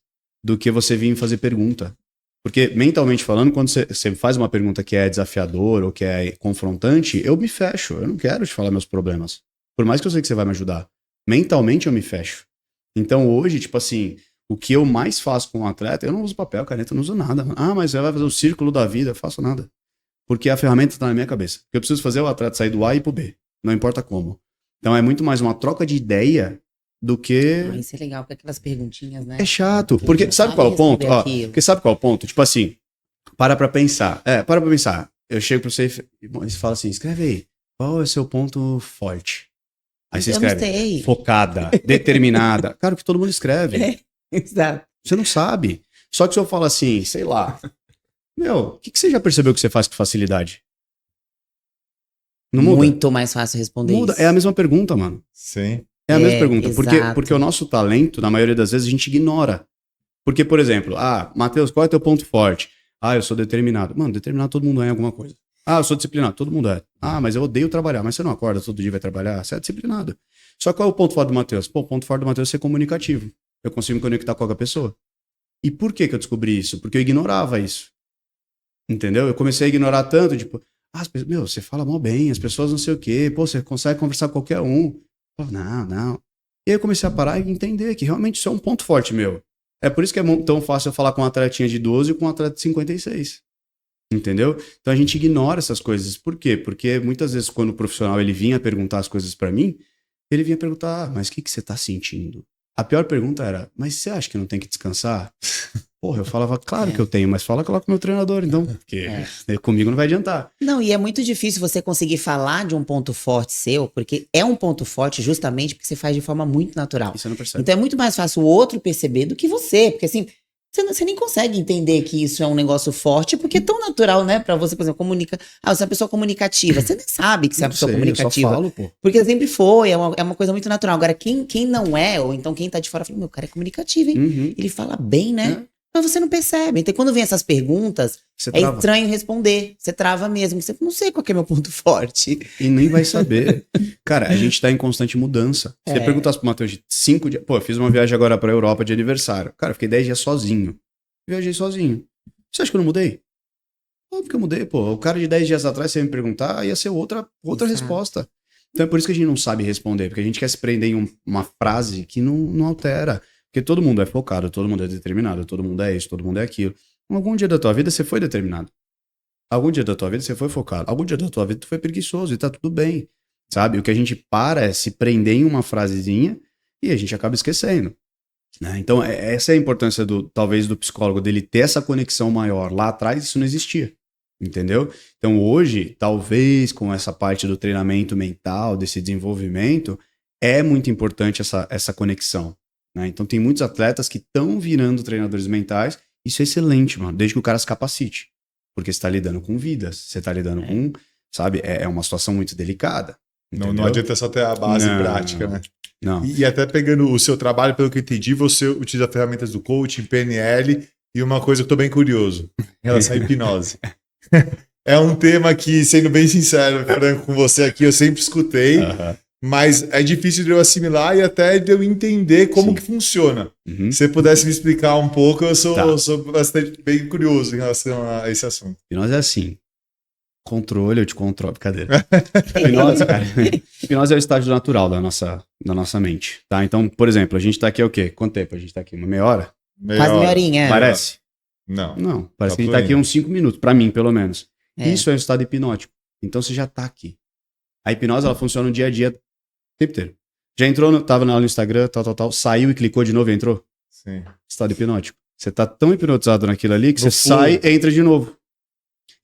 do que você vir fazer pergunta. Porque, mentalmente falando, quando você faz uma pergunta que é desafiadora ou que é confrontante, eu me fecho. Eu não quero te falar meus problemas. Por mais que eu sei que você vai me ajudar. Mentalmente eu me fecho. Então hoje, tipo assim, o que eu mais faço com um atleta, eu não uso papel, caneta, eu não uso nada. Ah, mas você vai fazer o círculo da vida, eu faço nada. Porque a ferramenta está na minha cabeça. O que eu preciso fazer é o atleta sair do A e ir pro B. Não importa como. Então é muito mais uma troca de ideia do que... Ah, isso é legal, porque aquelas perguntinhas, né? É chato. Porque Porque não sabe sabe qual é o ponto? responder Ó, aquilo. porque sabe qual é o ponto? Tipo assim, para pra pensar. Para pra pensar. Eu chego pra você e você fala assim, escreve aí. Qual é o seu ponto forte? Aí você Eu não escreve, sei. focada, determinada. Cara, o que todo mundo escreve. É, exato. Você não sabe. Só que se eu falo assim, sei lá, meu, o que você já percebeu que você faz com facilidade? Não muda? Muito mais fácil responder Muda. isso. É a mesma pergunta, mano. Sim. É a mesma pergunta. exato. Porque o nosso talento, na maioria das vezes, a gente ignora. Porque, por exemplo, Matheus, qual é teu ponto forte? Eu sou determinado. Mano, determinado todo mundo é em alguma coisa. Eu sou disciplinado, todo mundo é. Mas eu odeio trabalhar. Mas você não acorda todo dia e vai trabalhar? Você é disciplinado. Só qual é o ponto forte do Matheus? Pô, o ponto forte do Matheus é ser comunicativo. Eu consigo me conectar com qualquer pessoa. E por que eu descobri isso? Porque eu ignorava isso. Entendeu? Eu comecei a ignorar tanto, tipo, você fala mal bem, as pessoas não sei o quê, pô, você consegue conversar com qualquer um. Não. E aí eu comecei a parar e entender que realmente isso é um ponto forte meu. É por isso que é tão fácil eu falar com um atletinha de 12 e com um atleta de 56. Entendeu? Então a gente ignora essas coisas. Por quê? Porque muitas vezes quando o profissional ele vinha perguntar as coisas pra mim, ele vinha perguntar, mas o que você tá sentindo? A pior pergunta era, mas você acha que não tem que descansar? Porra, eu falava, claro que eu tenho, mas fala lá com o meu treinador, então, porque comigo não vai adiantar. Não, e é muito difícil você conseguir falar de um ponto forte seu, porque é um ponto forte justamente porque você faz de forma muito natural. E você não percebe. Então é muito mais fácil o outro perceber do que você, porque assim, você nem consegue entender que isso é um negócio forte, porque é tão natural, né, pra você, por exemplo, você é uma pessoa comunicativa, você nem sabe que você é uma pessoa comunicativa. Eu só falo, pô. Porque sempre foi, é uma coisa muito natural. Agora, quem não é, ou então quem tá de fora, fala, meu, cara é comunicativo, hein? Uhum. Ele fala bem, né? Mas você não percebe. Então, quando vem essas perguntas, Você é trava. estranho responder. Você trava mesmo. Você não sei qual que é meu ponto forte. E nem vai saber. Cara, a gente tá em constante mudança. Se você perguntasse pro Matheus de 5 dias... Pô, eu fiz uma viagem agora pra Europa de aniversário. Cara, eu fiquei 10 dias sozinho. Viajei sozinho. Você acha que eu não mudei? Óbvio que eu mudei, pô. O cara de 10 dias atrás, você ia me perguntar, ia ser outra Exato. resposta. Então é por isso que a gente não sabe responder. Porque a gente quer se prender em uma frase que não altera. Porque todo mundo é focado, todo mundo é determinado, todo mundo é isso, todo mundo é aquilo. Algum dia da tua vida você foi determinado. Algum dia da tua vida você foi focado. Algum dia da tua vida tu foi preguiçoso e tá tudo bem. Sabe? O que a gente para é se prender em uma frasezinha e a gente acaba esquecendo. Né? Então, essa é a importância talvez do psicólogo, dele ter essa conexão maior. Lá atrás isso não existia. Entendeu? Então hoje, talvez com essa parte do treinamento mental, desse desenvolvimento, é muito importante essa conexão. né? Então tem muitos atletas que estão virando treinadores mentais. Isso é excelente, mano, desde que o cara se capacite. Porque você tá lidando com vidas, você tá lidando com, sabe, é uma situação muito delicada. Não entendeu? adianta só ter a base Não, prática, né? Não. E até pegando o seu trabalho, pelo que eu entendi, você utiliza ferramentas do coaching, PNL, e uma coisa que eu tô bem curioso, em relação à hipnose. É um tema que, sendo bem sincero, franco com você aqui, eu sempre escutei, mas é difícil de eu assimilar e até de eu entender como que funciona. Uhum. Se você pudesse me explicar um pouco, eu Tá. sou bastante bem curioso em relação a esse assunto. Hipnose é assim. Controle, eu te controlo. Brincadeira. Hipnose, cara. Hipnose é o estágio natural da nossa mente, tá? Então, por exemplo, a gente tá aqui o quê? Quanto tempo a gente tá aqui? Uma meia hora? Quase meia horinha. Parece? Não. Não. Parece Tá que a gente tá aqui fluindo. uns 5 minutos, pra mim, pelo menos. É. Isso é um estado hipnótico. Então, você já tá aqui. A hipnose, ela funciona no dia a dia o tempo inteiro. Já entrou, tava na aula no Instagram, tal, saiu e clicou de novo e entrou? Sim. Estado hipnótico. Você tá tão hipnotizado naquilo ali que No você flow. sai e entra de novo.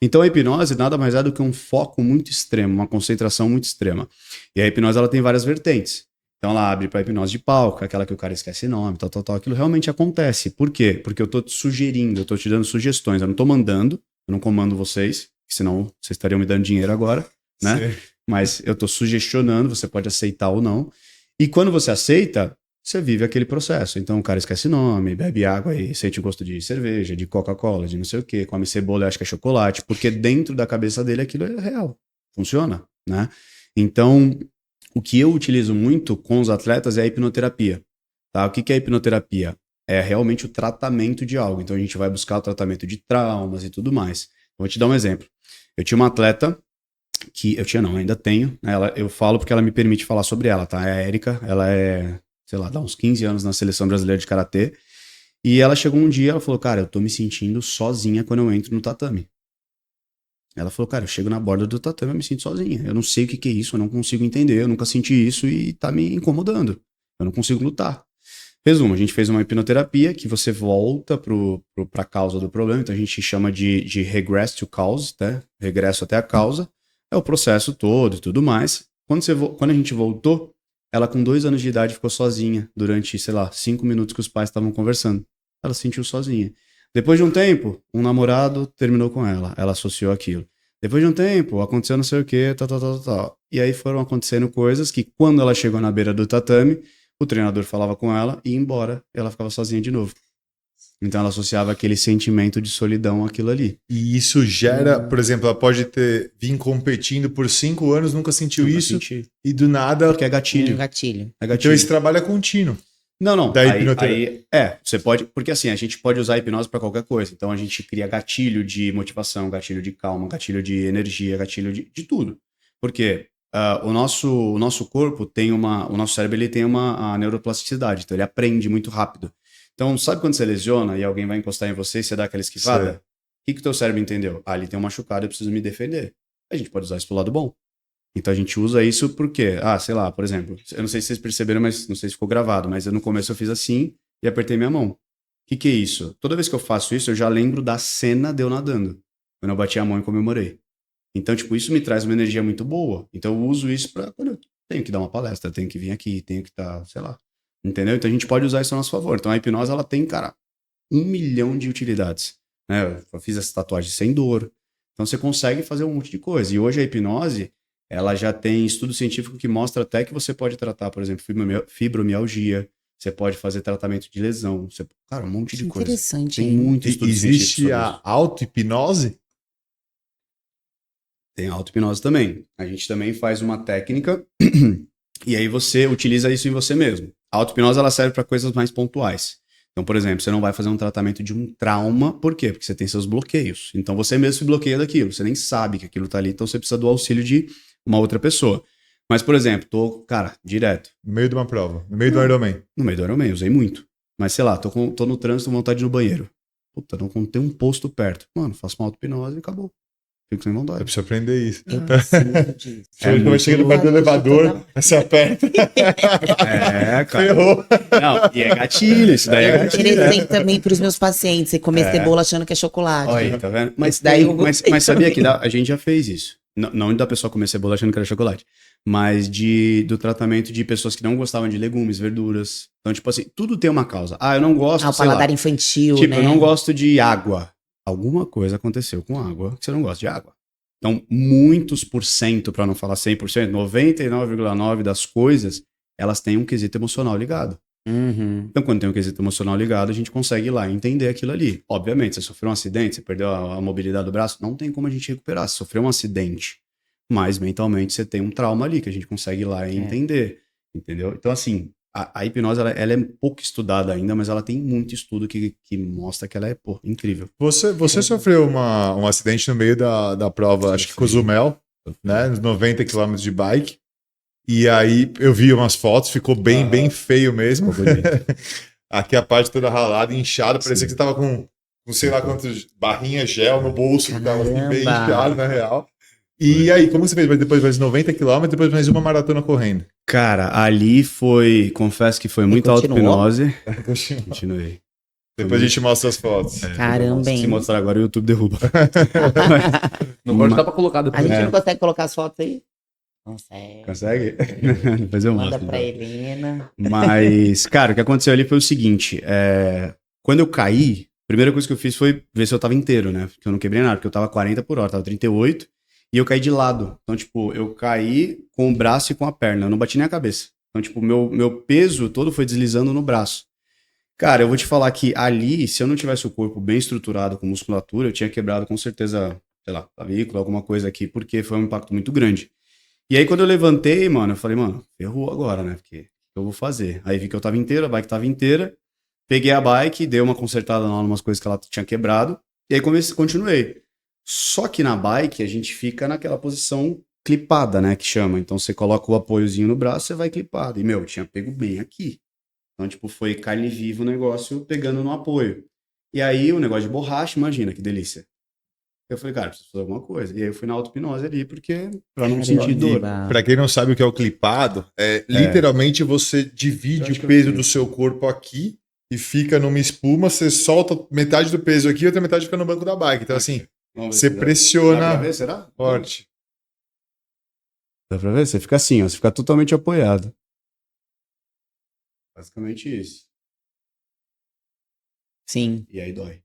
Então a hipnose nada mais é do que um foco muito extremo, uma concentração muito extrema. E a hipnose ela tem várias vertentes. Então ela abre para hipnose de palco, aquela que o cara esquece nome, tal. Aquilo realmente acontece. Por quê? Porque eu tô te sugerindo, eu tô te dando sugestões. Eu não tô mandando, eu não comando vocês, senão vocês estariam me dando dinheiro agora, né? Sim. Mas eu tô sugestionando, você pode aceitar ou não. E quando você aceita, você vive aquele processo. Então o cara esquece nome, bebe água e sente o gosto de cerveja, de Coca-Cola, de não sei o quê, come cebola e acha que é chocolate, porque dentro da cabeça dele aquilo é real. Funciona, né? Então, o que eu utilizo muito com os atletas é a hipnoterapia. Tá? O que é a hipnoterapia? É realmente o tratamento de algo. Então a gente vai buscar o tratamento de traumas e tudo mais. Vou te dar um exemplo. Eu tinha uma atleta que eu tinha não, ainda tenho. Eu falo porque ela me permite falar sobre ela, tá? É a Érica, ela é, sei lá, dá uns 15 anos na seleção brasileira de karatê. E ela chegou um dia, ela falou, cara, eu tô me sentindo sozinha quando eu entro no tatame. Ela falou, cara, eu chego na borda do tatame, eu me sinto sozinha. Eu não sei o que é isso, eu não consigo entender, eu nunca senti isso e tá me incomodando. Eu não consigo lutar. Resumo, a gente fez uma hipnoterapia que você volta pra causa do problema, então a gente chama de regress to cause, tá? Regresso até a causa. É o processo todo e tudo mais. Quando a gente voltou, ela com 2 anos de idade ficou sozinha durante, sei lá, 5 minutos que os pais estavam conversando. Ela se sentiu sozinha. Depois de um tempo, um namorado terminou com ela. Ela associou aquilo. Depois de um tempo, aconteceu não sei o quê, tal. E aí foram acontecendo coisas que quando ela chegou na beira do tatame, o treinador falava com ela e ia embora, ela ficava sozinha de novo. Então ela associava aquele sentimento de solidão àquilo ali. E isso gera, por exemplo, ela pode vir competindo por 5 anos, nunca sentiu Nunca isso, senti. e do nada. Porque é gatilho. Gatilho. É Então gatilho. esse trabalho é contínuo. Não. Da hipnoterapia. Você pode. Porque assim, a gente pode usar a hipnose para qualquer coisa. Então a gente cria gatilho de motivação, gatilho de calma, gatilho de energia, gatilho de tudo. Porque o nosso corpo tem o nosso cérebro ele tem a neuroplasticidade, então ele aprende muito rápido. Então, sabe quando você lesiona e alguém vai encostar em você e você dá aquela esquivada? O que o teu cérebro entendeu? Ah, ele tem um machucado, eu preciso me defender. A gente pode usar isso pro lado bom. Então a gente usa isso porque, sei lá, por exemplo, eu não sei se vocês perceberam, mas não sei se ficou gravado, mas no começo eu fiz assim e apertei minha mão. O que é isso? Toda vez que eu faço isso, eu já lembro da cena de eu nadando, quando eu bati a mão e comemorei. Então, tipo, isso me traz uma energia muito boa. Então eu uso isso pra quando eu tenho que dar uma palestra, eu tenho que vir aqui, tenho que estar, sei lá. Entendeu? Então a gente pode usar isso a nosso favor. Então a hipnose, ela tem, cara, 1 milhão de utilidades. Né? Eu fiz essa tatuagem sem dor. Então você consegue fazer um monte de coisa. E hoje a hipnose, ela já tem estudo científico que mostra até que você pode tratar, por exemplo, fibromialgia, você pode fazer tratamento de lesão, cara, um monte de coisa. Interessante. Tem muito estudo científico Existe sobre a isso. auto-hipnose? Tem a auto-hipnose também. A gente também faz uma técnica e aí você utiliza isso em você mesmo. A auto-hipnose, ela serve para coisas mais pontuais. Então, por exemplo, você não vai fazer um tratamento de um trauma, por quê? Porque você tem seus bloqueios. Então, você mesmo se bloqueia daquilo, você nem sabe que aquilo tá ali, então você precisa do auxílio de uma outra pessoa. Mas, por exemplo, cara, direto. No meio de uma prova, no meio do Ironman. No meio do Ironman, usei muito. Mas, sei lá, tô no trânsito, com vontade de ir no banheiro. Puta, não tem um posto perto. Mano, faço uma auto-hipnose e acabou. Fico sem Eu vontade. preciso aprender isso. Eu preciso disso. Quando chega no do elevador, você aperta. É, cara. Ferrou. Não, e é gatilho, isso daí é gatilho. Interessante também para os meus pacientes. Você comer cebola achando que é chocolate. Olha aí, tá vendo? Mas, Esse daí eu mas gostei sabia também. que a gente já fez isso. Não da pessoa comer cebola achando que era chocolate. mas do tratamento de pessoas que não gostavam de legumes, verduras. Então, tipo assim, tudo tem uma causa. Ah, eu não gosto, Ah, o sei lá. paladar infantil, Tipo, né? eu não gosto de água. Alguma coisa aconteceu com água que você não gosta de água. Então, muitos por cento, para não falar 100%, 99,9% das coisas, elas têm um quesito emocional ligado. Uhum. Então, quando tem um quesito emocional ligado, a gente consegue ir lá e entender aquilo ali. Obviamente, você sofreu um acidente, você perdeu a mobilidade do braço, não tem como a gente recuperar. Você sofreu um acidente, mas mentalmente você tem um trauma ali que a gente consegue ir lá e entender. Entendeu? Então, assim, a hipnose, ela é pouco estudada ainda, mas ela tem muito estudo que mostra que ela é, pô, incrível. Você sofreu um acidente no meio da prova, acho que Cozumel, né? Nos 90 km de bike. E aí eu vi umas fotos, ficou bem feio mesmo. Ficou bonito. Aqui a parte toda ralada, inchada, parecia Sim. que você tava com sei lá quantas barrinhas gel no bolso, que tava assim, bem Caramba. inchado na real. E aí, como você fez? Depois mais 90 km, depois mais uma maratona correndo. Cara, ali foi, confesso que foi muita continuou? auto-hipnose. Continuei. Depois a gente mostra as fotos. Caramba, Se hein? mostrar agora, o YouTube derruba. Não pode dar pra colocar A depois. gente É. não consegue colocar as fotos aí? Consegue. Consegue? Depois eu Manda mostro. pra então. Helena. Mas, cara, o que aconteceu ali foi o seguinte: quando eu caí, a primeira coisa que eu fiz foi ver se eu tava inteiro, né? Porque eu não quebrei nada, porque eu tava 40 por hora, tava 38, e eu caí de lado. Então, tipo, eu caí com o braço e com a perna, eu não bati nem a cabeça. Então, tipo, meu peso todo foi deslizando no braço. Cara, eu vou te falar que ali, se eu não tivesse o corpo bem estruturado com musculatura, eu tinha quebrado com certeza, sei lá, clavícula, alguma coisa aqui, porque foi um impacto muito grande. E aí, quando eu levantei, mano, eu falei, mano, ferrou agora, né? Porque o que eu vou fazer? Aí vi que eu tava inteiro, a bike tava inteira. Peguei a bike, dei uma consertada lá em umas coisas que ela tinha quebrado. E aí continuei. Só que na bike a gente fica naquela posição clipada, né? Que chama. Então você coloca o apoiozinho no braço, você vai clipado. E, meu, tinha pego bem aqui. Então, tipo, foi carne viva o negócio pegando no apoio. E aí o negócio de borracha, imagina que delícia. Eu falei, cara, preciso fazer alguma coisa. E aí eu fui na auto-hipnose ali, porque pra não sentir dor. Pra quem não sabe o que é o clipado, literalmente você Eu divide acho o que eu peso fiz. do seu corpo aqui e fica numa espuma, você solta metade do peso aqui e outra metade fica no banco da bike. Então, assim, Vamos ver você se dá. pressiona Dá pra ver, será? forte. Dá pra ver? Você fica assim, ó. Você fica totalmente apoiado. Basicamente isso. Sim. E aí dói.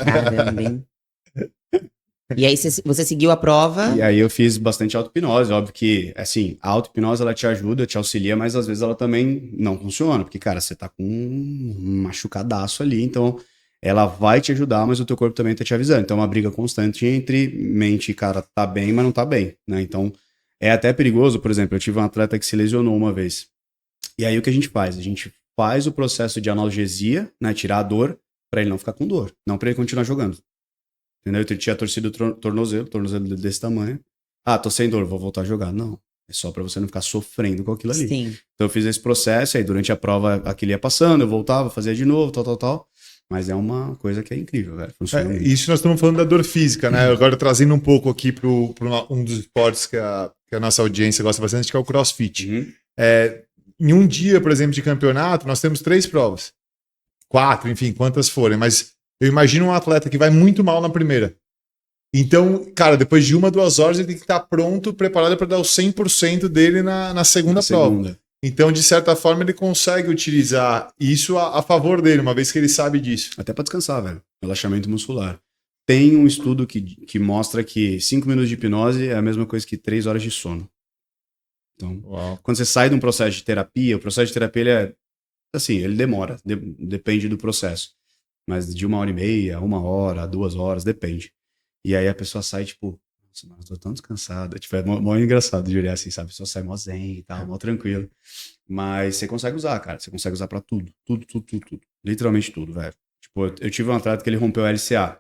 Caramba, hein? E aí você seguiu a prova? E aí eu fiz bastante auto-hipnose. Óbvio que, assim, a auto-hipnose ela te ajuda, te auxilia, mas às vezes ela também não funciona. Porque, cara, você tá com um machucadaço ali, então ela vai te ajudar, mas o teu corpo também tá te avisando. Então é uma briga constante entre mente e, cara, tá bem, mas não tá bem, né? Então é até perigoso. Por exemplo, eu tive um atleta que se lesionou uma vez. E aí o que a gente faz? A gente faz o processo de analgesia, né? Tirar a dor, pra ele não ficar com dor. Não pra ele continuar jogando. Entendeu? Eu tinha torcido o tornozelo desse tamanho. Ah, tô sem dor, vou voltar a jogar. Não. É só pra você não ficar sofrendo com aquilo ali. Sim. Então eu fiz esse processo, aí durante a prova aquilo ia passando, eu voltava, fazia de novo, tal. Mas é uma coisa que é incrível, velho. Funciona muito. Isso nós estamos falando da dor física, né? Agora trazendo um pouco aqui para um dos esportes que a nossa audiência gosta bastante, que é o CrossFit. Uhum. Em um dia, por exemplo, de campeonato, nós temos 3 provas. 4, enfim, quantas forem. Mas eu imagino um atleta que vai muito mal na primeira. Então, cara, depois de 1, 2 horas, ele tem que estar pronto, preparado para dar o 100% dele na segunda prova. Então, de certa forma, ele consegue utilizar isso a favor dele, uma vez que ele sabe disso. Até pra descansar, velho. Relaxamento muscular. Tem um estudo que mostra que 5 minutos de hipnose é a mesma coisa que 3 horas de sono. Então, quando você sai de um processo de terapia, o processo de terapia, ele é, assim, ele demora, depende do processo. Mas de 1h30, 1 hora, 2 horas, depende. E aí a pessoa sai, tipo, nossa, mano, eu tô tão descansada. Tipo, é mó engraçado de olhar assim, sabe? A pessoa sai mó zen e tal, mó tranquilo. Mas você consegue usar, cara. Você consegue usar pra tudo. Tudo. Literalmente tudo, velho. Tipo, eu tive um atleta que ele rompeu a LCA.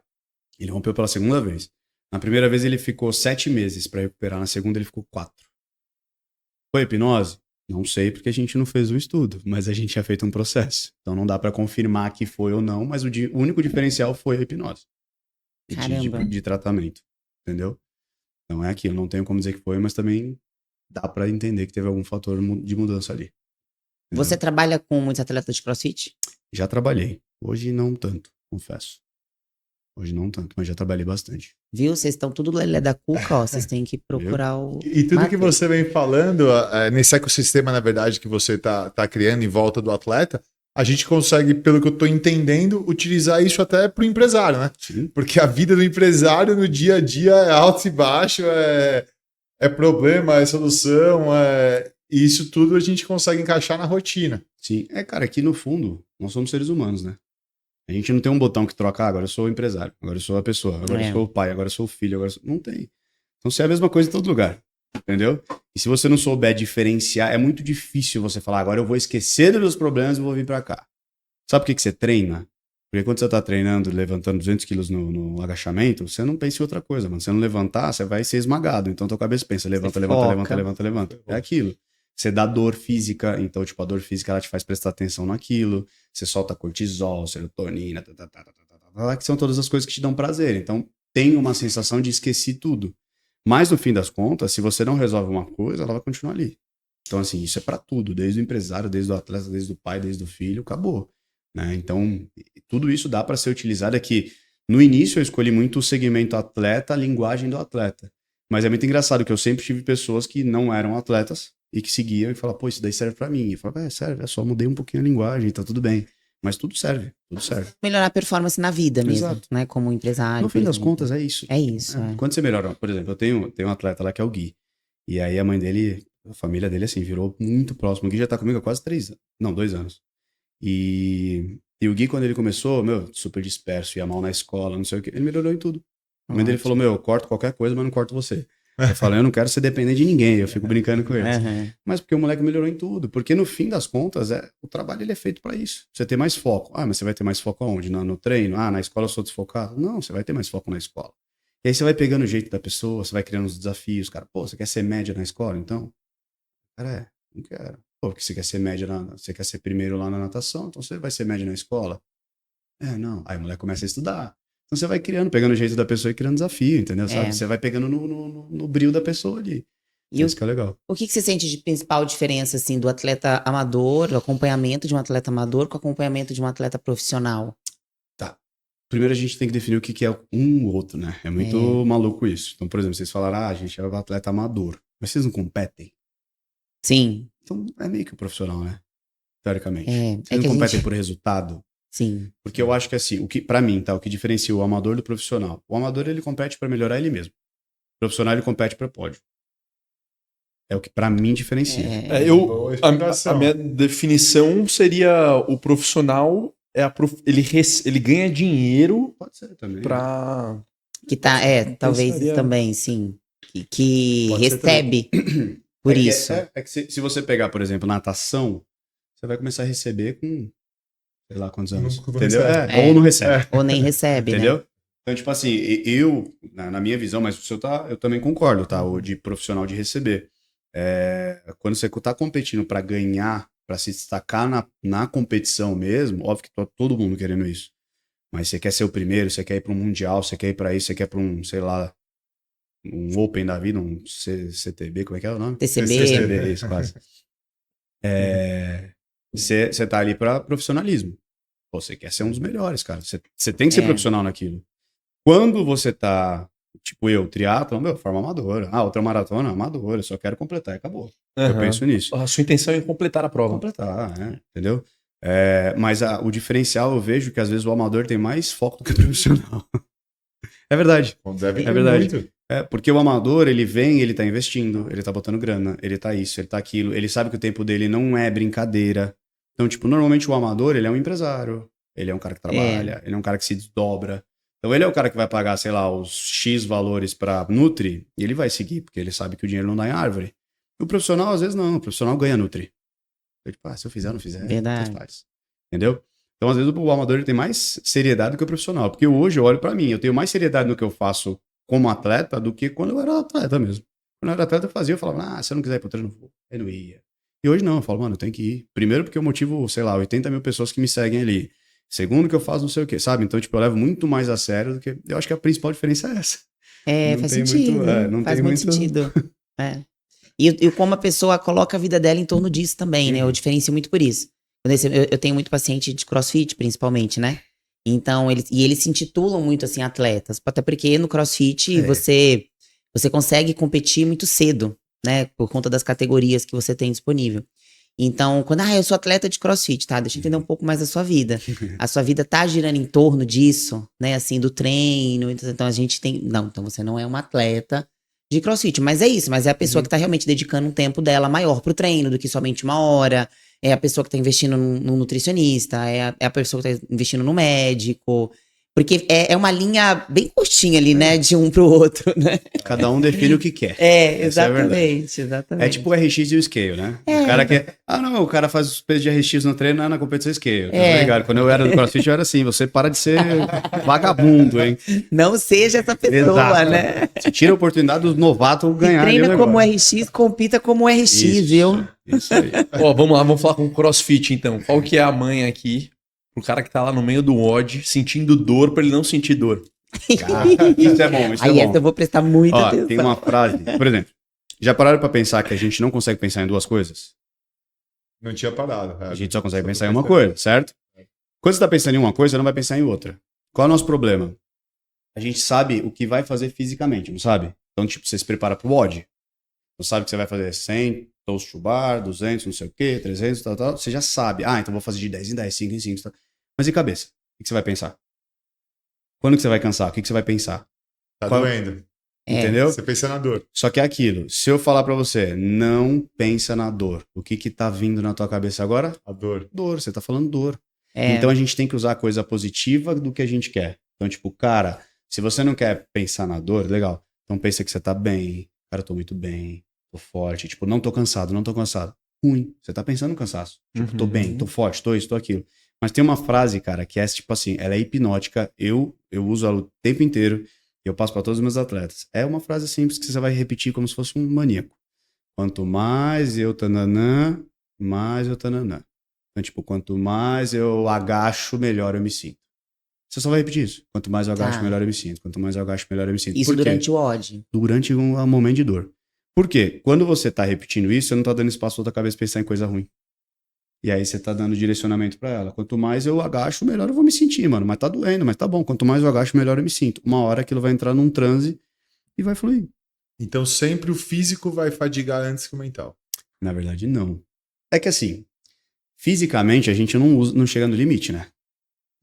Ele rompeu pela segunda vez. Na primeira vez ele ficou 7 meses pra recuperar. Na segunda ele ficou 4. Foi hipnose? Não sei porque a gente não fez o estudo, mas a gente tinha feito um processo. Então não dá pra confirmar que foi ou não, mas o único diferencial foi a hipnose. Caramba. De tratamento, entendeu? Então é aquilo, não tenho como dizer que foi, mas também dá pra entender que teve algum fator de mudança ali. Entendeu? Você trabalha com muitos atletas de CrossFit? Já trabalhei, hoje não tanto, confesso. Hoje não tanto, mas já trabalhei bastante. Viu? Vocês estão tudo lelé da cuca, ó. Vocês têm que procurar o. E tudo que Matheus. você vem falando, nesse ecossistema, na verdade, que você tá criando em volta do atleta, a gente consegue, pelo que eu tô entendendo, utilizar isso até pro empresário, né? Sim. Porque a vida do empresário no dia a dia é alto e baixo, é problema, é solução, e isso tudo a gente consegue encaixar na rotina. Sim. Cara, aqui no fundo, nós somos seres humanos, né? A gente não tem um botão que troca, agora eu sou o empresário, agora eu sou a pessoa, agora eu sou o pai, agora eu sou o filho, agora eu sou... Não tem. Então você é a mesma coisa em todo lugar, entendeu? E se você não souber diferenciar, é muito difícil você falar, agora eu vou esquecer dos meus problemas e vou vir pra cá. Sabe por que você treina? Porque quando você tá treinando, levantando 200 quilos no agachamento, você não pensa em outra coisa, mano. Se você não levantar, você vai ser esmagado. Então tua cabeça pensa, levanta, levanta, foca. levanta, levanta, levanta. É aquilo. Você dá dor física, então, tipo, a dor física, ela te faz prestar atenção naquilo. Você solta cortisol, serotonina, que são todas as coisas que te dão prazer. Então, tem uma sensação de esquecer tudo. Mas, no fim das contas, se você não resolve uma coisa, ela vai continuar ali. Então, assim, isso é pra tudo. Desde o empresário, desde o atleta, desde o pai, desde o filho, acabou. Né? Então, tudo isso dá para ser utilizado aqui. No início, eu escolhi muito o segmento atleta, a linguagem do atleta. Mas é muito engraçado que eu sempre tive pessoas que não eram atletas e que seguiam e falavam, pô, isso daí serve pra mim. E eu falava, serve, é só mudei um pouquinho a linguagem, tá tudo bem. Mas tudo serve, tudo serve. Melhorar a performance na vida mesmo, Exato. né? Como empresário. No fim por das exemplo. contas, é isso. É isso. É. Quando você melhora, por exemplo, eu tenho um atleta lá que é o Gui. E aí a mãe dele, a família dele, assim, virou muito próximo. O Gui já tá comigo há quase 2 anos. E o Gui, quando ele começou, super disperso, ia mal na escola, não sei o quê, ele melhorou em tudo. A mãe dele falou, eu corto qualquer coisa, mas não corto você. Eu falei, eu não quero ser dependente de ninguém, eu fico brincando com eles. Uhum. Mas porque o moleque melhorou em tudo. Porque no fim das contas, o trabalho ele é feito pra isso. Você ter mais foco. Mas você vai ter mais foco aonde? No treino? Na escola eu sou desfocado? Não, você vai ter mais foco na escola. E aí você vai pegando o jeito da pessoa, você vai criando os desafios. Cara, pô, você quer ser média na escola? Então, cara, não quero. Pô, porque você quer ser média, você quer ser primeiro lá na natação, então você vai ser média na escola? Não. Aí o moleque começa a estudar. Então você vai criando, pegando o jeito da pessoa e criando desafio, entendeu? Sabe? Você vai pegando no brilho da pessoa ali. E isso que é legal. O que você sente de principal diferença, assim, do atleta amador, do acompanhamento de um atleta amador com o acompanhamento de um atleta profissional? Tá. Primeiro a gente tem que definir o que é um ou outro, né? É muito maluco isso. Então, por exemplo, vocês falaram, a gente é um atleta amador. Mas vocês não competem? Sim. Então é meio que o profissional, né? Teoricamente. Vocês que não competem por resultado? Sim. Porque eu acho que assim, pra mim, tá? O que diferencia o amador do profissional. O amador, ele compete pra melhorar ele mesmo. O profissional, ele compete pra pódio. É o que pra mim diferencia. A minha definição seria o profissional ele ganha dinheiro. Pode ser também. Pra... Que tá, talvez também, sim. Que recebe por isso. É que se você pegar, por exemplo, natação, você vai começar a receber com sei lá quantos anos. Entendeu? Ou não recebe. Ou nem recebe, entendeu? Né? Então, tipo assim, eu, na minha visão, mas o seu eu também concordo, tá? O de profissional de receber. Quando você tá competindo pra ganhar, pra se destacar na competição mesmo, óbvio que tá todo mundo querendo isso. Mas você quer ser o primeiro, você quer ir pra um mundial, você quer ir pra isso, você quer pra um, sei lá, um Open da vida, um CTB, como é que é o nome? TCB, isso, quase. Você tá ali pra profissionalismo. Pô, você quer ser um dos melhores, cara. Você tem que ser profissional naquilo. Quando você tá, tipo eu, triatlon, forma amadora. Outra maratona, amadora. Eu só quero completar e acabou. Eu penso nisso. A sua intenção é completar a prova. Completar, entendeu? Mas o diferencial eu vejo que às vezes o amador tem mais foco do que o profissional. É verdade. É verdade. Muito. Porque o amador, ele vem, ele tá investindo, ele tá botando grana, ele tá isso, ele tá aquilo, ele sabe que o tempo dele não é brincadeira. Então, tipo, normalmente o amador, ele é um empresário, ele é um cara que trabalha, ele é um cara que se desdobra. Então, ele é o cara que vai pagar, sei lá, os X valores pra Nutri, e ele vai seguir, porque ele sabe que o dinheiro não dá em árvore. E o profissional, às vezes, não. O profissional ganha Nutri. Então, tipo, se eu fizer ou não fizer, verdade. faz. Entendeu? Então, às vezes, o amador ele tem mais seriedade do que o profissional. Porque hoje eu olho pra mim, eu tenho mais seriedade no que eu faço como atleta do que quando eu era atleta mesmo. Quando eu era atleta, eu falava, se eu não quiser ir pro treino, eu não ia. E hoje não, eu falo, mano, eu tenho que ir. Primeiro porque eu motivo, sei lá, 80 mil pessoas que me seguem ali. Segundo que eu faço não sei o quê, sabe? Então, tipo, eu levo muito mais a sério do que... Eu acho que a principal diferença é essa. Faz sentido. Faz muito sentido. E como a pessoa coloca a vida dela em torno disso também, né? Eu diferencio muito por isso. Eu tenho muito paciente de crossfit, principalmente, né? Então, eles se intitulam muito, assim, atletas. Até porque no CrossFit você consegue competir muito cedo, né? Por conta das categorias que você tem disponível. Então, quando, eu sou atleta de CrossFit, tá? Deixa eu entender um pouco mais da sua vida. A sua vida tá girando em torno disso, né? Assim, do treino. Então, a gente tem... Não, então você não é uma atleta de CrossFit. Mas é isso, mas é a pessoa que tá realmente dedicando um tempo dela maior pro treino do que somente 1 hora. É a pessoa que tá investindo num nutricionista, é a pessoa que tá investindo no médico. Porque é uma linha bem curtinha ali, né? De um pro outro, né? Cada um define o que quer. Essa é a verdade. Exatamente. É tipo o RX e o Scale, né? O cara quer... não, o cara faz os pesos de RX no treino, na competição Scale. Tá ligado? Quando eu era do CrossFit, eu era assim, você para de ser vagabundo, hein? Não seja essa pessoa, Exato. né? Você tira a oportunidade dos novatos ganharem o Treina negócio. como RX, compita como RX, viu? Isso aí. Ó, vamos lá, vamos falar com o CrossFit, então. Qual que é a manha aqui pro cara que tá lá no meio do WOD, sentindo dor, pra ele não sentir dor? Cara, isso é bom, isso Aí é essa bom. eu vou prestar muita Ó, atenção. tem uma frase, por exemplo, já pararam pra pensar que a gente não consegue pensar em duas coisas? Não tinha parado. A gente só consegue pensar em uma coisa, certo? Quando você tá pensando em uma coisa, você não vai pensar em outra. Qual é o nosso problema? A gente sabe o que vai fazer fisicamente, não sabe? Então, tipo, você se prepara pro WOD. Você sabe que você vai fazer 100, toast to bar, 200, não sei o quê, 300, tal. Você já sabe. Então vou fazer de 10 em 10, 5 em 5. Tal. Mas e cabeça? O que você vai pensar? Quando que você vai cansar? O que você vai pensar? Tá doendo. Entendeu? Você pensa na dor. Só que é aquilo. Se eu falar pra você, não pensa na dor. O que tá vindo na tua cabeça agora? A dor. Dor. Você tá falando dor. Então a gente tem que usar a coisa positiva do que a gente quer. Então, tipo, cara, se você não quer pensar na dor, legal. Então pensa que você tá bem. Cara, eu tô muito bem. Tô forte. Tipo, não tô cansado, não tô cansado. Ruim. Você tá pensando no cansaço. Tipo, tô bem, tô forte, tô isso, tô aquilo. Mas tem uma frase, cara, que é tipo assim, ela é hipnótica. Eu uso ela o tempo inteiro. Eu passo pra todos os meus atletas. É uma frase simples que você vai repetir como se fosse um maníaco. Quanto mais eu tananã, mais eu tananã. Então, tipo, quanto mais eu agacho, melhor eu me sinto. Você só vai repetir isso. Quanto mais eu agacho, melhor eu me sinto. Quanto mais eu agacho, melhor eu me sinto. Isso Por quê? durante o WOD. Durante um momento de dor. Por quê? Quando você tá repetindo isso, você não tá dando espaço pra tua cabeça pensar em coisa ruim. E aí você tá dando direcionamento pra ela. Quanto mais eu agacho, melhor eu vou me sentir, mano. Mas tá doendo, mas tá bom. Quanto mais eu agacho, melhor eu me sinto. Uma hora aquilo vai entrar num transe e vai fluir. Então sempre o físico vai fadigar antes que o mental. Na verdade, não. É que assim, fisicamente a gente não chega no limite, né?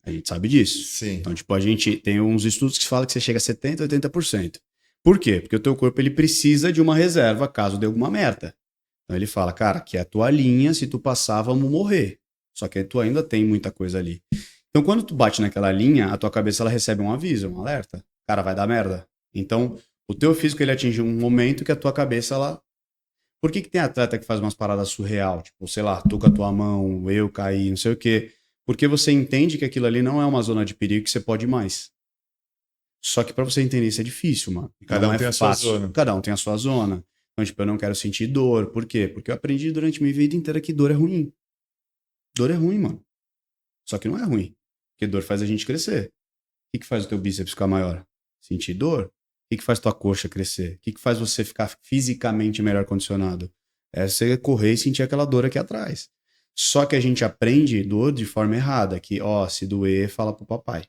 A gente sabe disso. Sim. Então, tipo, a gente tem uns estudos que falam que você chega a 70%, 80%. Por quê? Porque o teu corpo ele precisa de uma reserva caso dê alguma merda. Então ele fala, cara, que é a tua linha, se tu passar, vamos morrer. Só que tu ainda tem muita coisa ali. Então quando tu bate naquela linha, a tua cabeça ela recebe um aviso, um alerta. Cara, vai dar merda. Então o teu físico ele atinge um momento que a tua cabeça ela... Por que tem atleta que faz umas paradas surreal? Tipo, sei lá, tu com a tua mão, eu caí, não sei o quê. Porque você entende que aquilo ali não é uma zona de perigo que você pode ir mais. Só que pra você entender isso é difícil, mano. Cada Não um é tem a sua fácil. zona. Cada um tem a sua zona. Então, tipo, eu não quero sentir dor. Por quê? Porque eu aprendi durante minha vida inteira que dor é ruim. Dor é ruim, mano. Só que não é ruim. Porque dor faz a gente crescer. O que faz o teu bíceps ficar maior? Sentir dor. O que faz tua coxa crescer? O que faz você ficar fisicamente melhor condicionado? É você correr e sentir aquela dor aqui atrás. Só que a gente aprende dor de forma errada. Que, se doer, fala pro papai.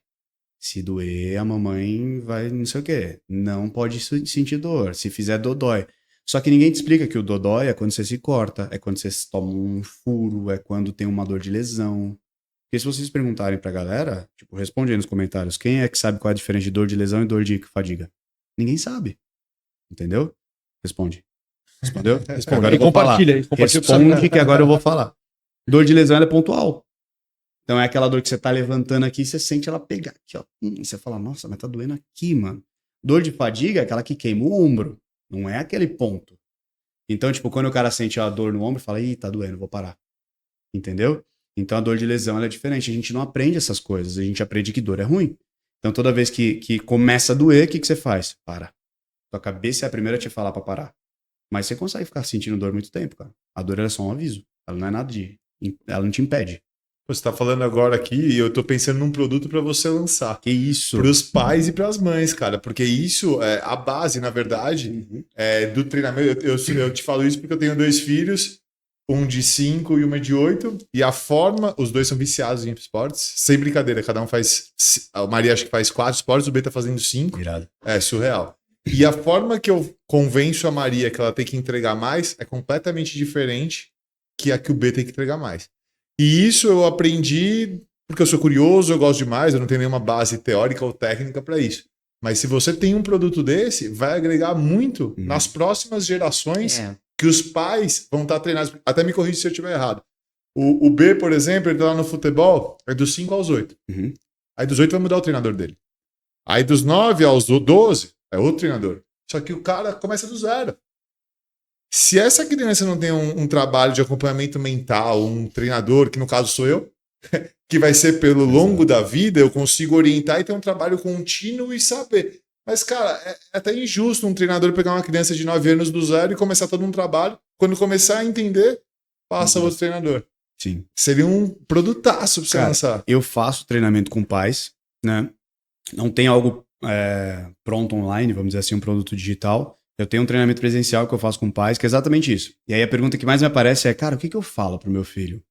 Se doer, a mamãe vai não sei o quê. Não pode sentir dor. Se fizer, dodói. Só que ninguém te explica que o dodói é quando você se corta, é quando você toma um furo, é quando tem uma dor de lesão. Porque se vocês perguntarem pra galera, tipo, responde aí nos comentários, quem é que sabe qual é a diferença de dor de lesão e dor de fadiga? Ninguém sabe. Entendeu? Responde. Respondeu? Responde. Agora eu vou falar. Responde que agora eu vou falar. Dor de lesão ela é pontual. Então é aquela dor que você tá levantando aqui e você sente ela pegar aqui, ó. E você fala, nossa, mas tá doendo aqui, mano. Dor de fadiga é aquela que queima o ombro. Não é aquele ponto. Então, tipo, quando o cara sente a dor no ombro, fala, ih, tá doendo, vou parar. Entendeu? Então a dor de lesão ela é diferente. A gente não aprende essas coisas. A gente aprende que dor é ruim. Então toda vez que começa a doer, o que você faz? Para. Tua cabeça é a primeira a te falar pra parar. Mas você consegue ficar sentindo dor muito tempo, cara. A dor ela é só um aviso. Ela não é nada de... Ela não te impede. Você tá falando agora aqui e eu tô pensando num produto para você lançar. Que isso? Para os pais e para as mães, cara. Porque isso é a base, na verdade, do treinamento. Eu te falo isso porque eu tenho 2 filhos um de 5 e uma de 8. E a forma, os dois são viciados em esportes. Sem brincadeira, cada um faz. A Maria acho que faz 4 esportes, o B tá fazendo 5. Irado. É surreal. E a forma que eu convenço a Maria que ela tem que entregar mais é completamente diferente que a que o B tem que entregar mais. E isso eu aprendi porque eu sou curioso, eu gosto demais, eu não tenho nenhuma base teórica ou técnica para isso. Mas se você tem um produto desse, vai agregar muito nas próximas gerações que os pais vão estar treinados. Até me corrija se eu estiver errado. O B, por exemplo, ele tá lá no futebol, é dos 5 aos 8. Aí dos 8 vai mudar o treinador dele. Aí dos 9 aos 12, é outro treinador. Só que o cara começa do zero. Se essa criança não tem um trabalho de acompanhamento mental, um treinador, que no caso sou eu, que vai ser pelo longo da vida, eu consigo orientar e ter um trabalho contínuo e saber. Mas, cara, é até injusto um treinador pegar uma criança de 9 anos do zero e começar todo um trabalho. Quando começar a entender, passa outro treinador. Sim. Seria um produtaço pra você lançar. Eu faço treinamento com pais, né? Não tem algo pronto online, vamos dizer assim, um produto digital. Eu tenho um treinamento presencial que eu faço com pais, que é exatamente isso. E aí a pergunta que mais me aparece é, cara, o que eu falo pro meu filho?